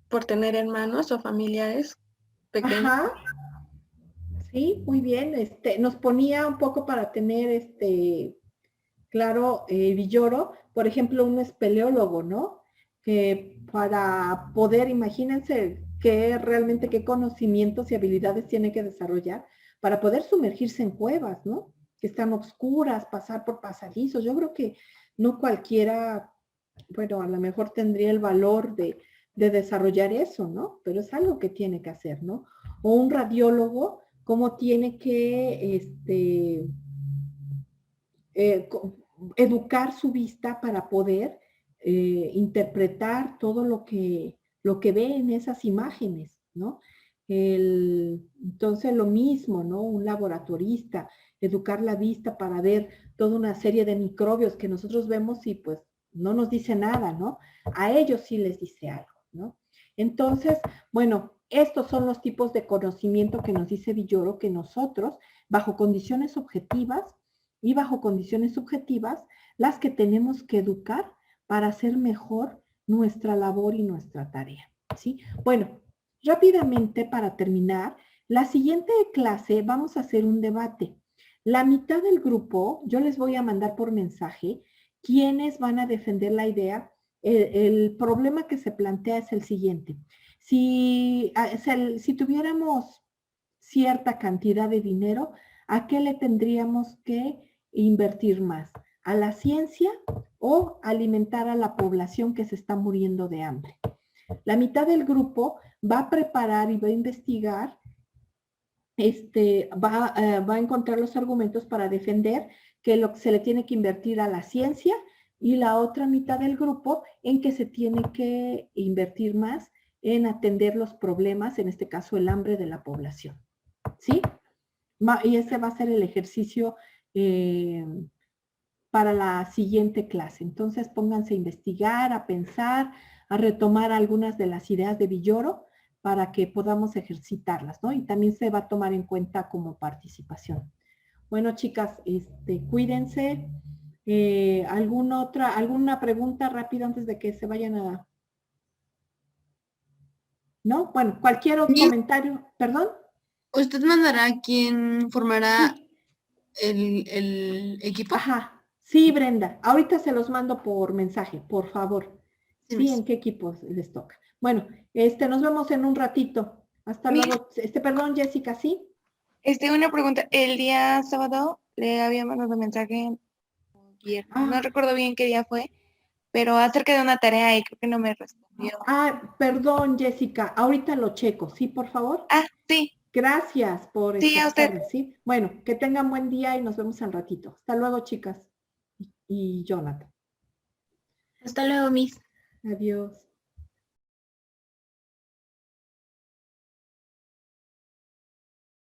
por tener hermanos o familiares pequeños. Ajá. Sí, muy bien. Nos ponía un poco para tener claro, Villoro, por ejemplo, un espeleólogo, ¿no? Que para poder, imagínense realmente qué conocimientos y habilidades tiene que desarrollar para poder sumergirse en cuevas, ¿no? Que están oscuras, pasar por pasadizos. Yo creo que no cualquiera, bueno, a lo mejor tendría el valor de desarrollar eso, ¿no? Pero es algo que tiene que hacer, ¿no? O un radiólogo, cómo tiene que, educar su vista para poder interpretar todo lo que ve en esas imágenes, ¿no? Entonces lo mismo, ¿no? Un laboratorista, educar la vista para ver toda una serie de microbios que nosotros vemos y pues no nos dice nada, ¿no? A ellos sí les dice algo, ¿no? Entonces, bueno, estos son los tipos de conocimiento que nos dice Villoro que nosotros, bajo condiciones objetivas, y bajo condiciones subjetivas las que tenemos que educar para hacer mejor nuestra labor y nuestra tarea, ¿sí? Bueno, rápidamente para terminar, la siguiente clase vamos a hacer un debate. La mitad del grupo, yo les voy a mandar por mensaje quiénes van a defender la idea. El problema que se plantea es el siguiente. Si tuviéramos cierta cantidad de dinero, ¿a qué le tendríamos que invertir más? ¿A la ciencia o alimentar a la población que se está muriendo de hambre? La mitad del grupo va a preparar y va a investigar, va a encontrar los argumentos para defender que se le tiene que invertir a la ciencia, y la otra mitad del grupo en que se tiene que invertir más en atender los problemas, en este caso el hambre de la población. ¿Sí? Y ese va a ser el ejercicio para la siguiente clase. Entonces pónganse a investigar, a pensar, a retomar algunas de las ideas de Villoro para que podamos ejercitarlas, ¿no? Y también se va a tomar en cuenta como participación. Bueno, chicas, cuídense. ¿Alguna pregunta rápida antes de que se vayan a...? ¿No? Bueno, cualquier otro comentario. ¿Perdón? ¿Usted mandará quién formará el equipo? Ajá. Sí, Brenda. Ahorita se los mando por mensaje, por favor. Sí, ¿en qué equipos les toca? Bueno, nos vemos en un ratito. Hasta luego. Perdón, Jessica, ¿sí? Una pregunta. El día sábado le había mandado mensaje, no recuerdo bien qué día fue, pero acerca de una tarea y creo que no me respondió. Perdón, Jessica. Ahorita lo checo, ¿sí, por favor? Sí. Gracias por Sí, a usted. ¿sí? Bueno, que tengan buen día y nos vemos al ratito. Hasta luego, chicas. Y Jonathan. Hasta luego, Miss. Adiós.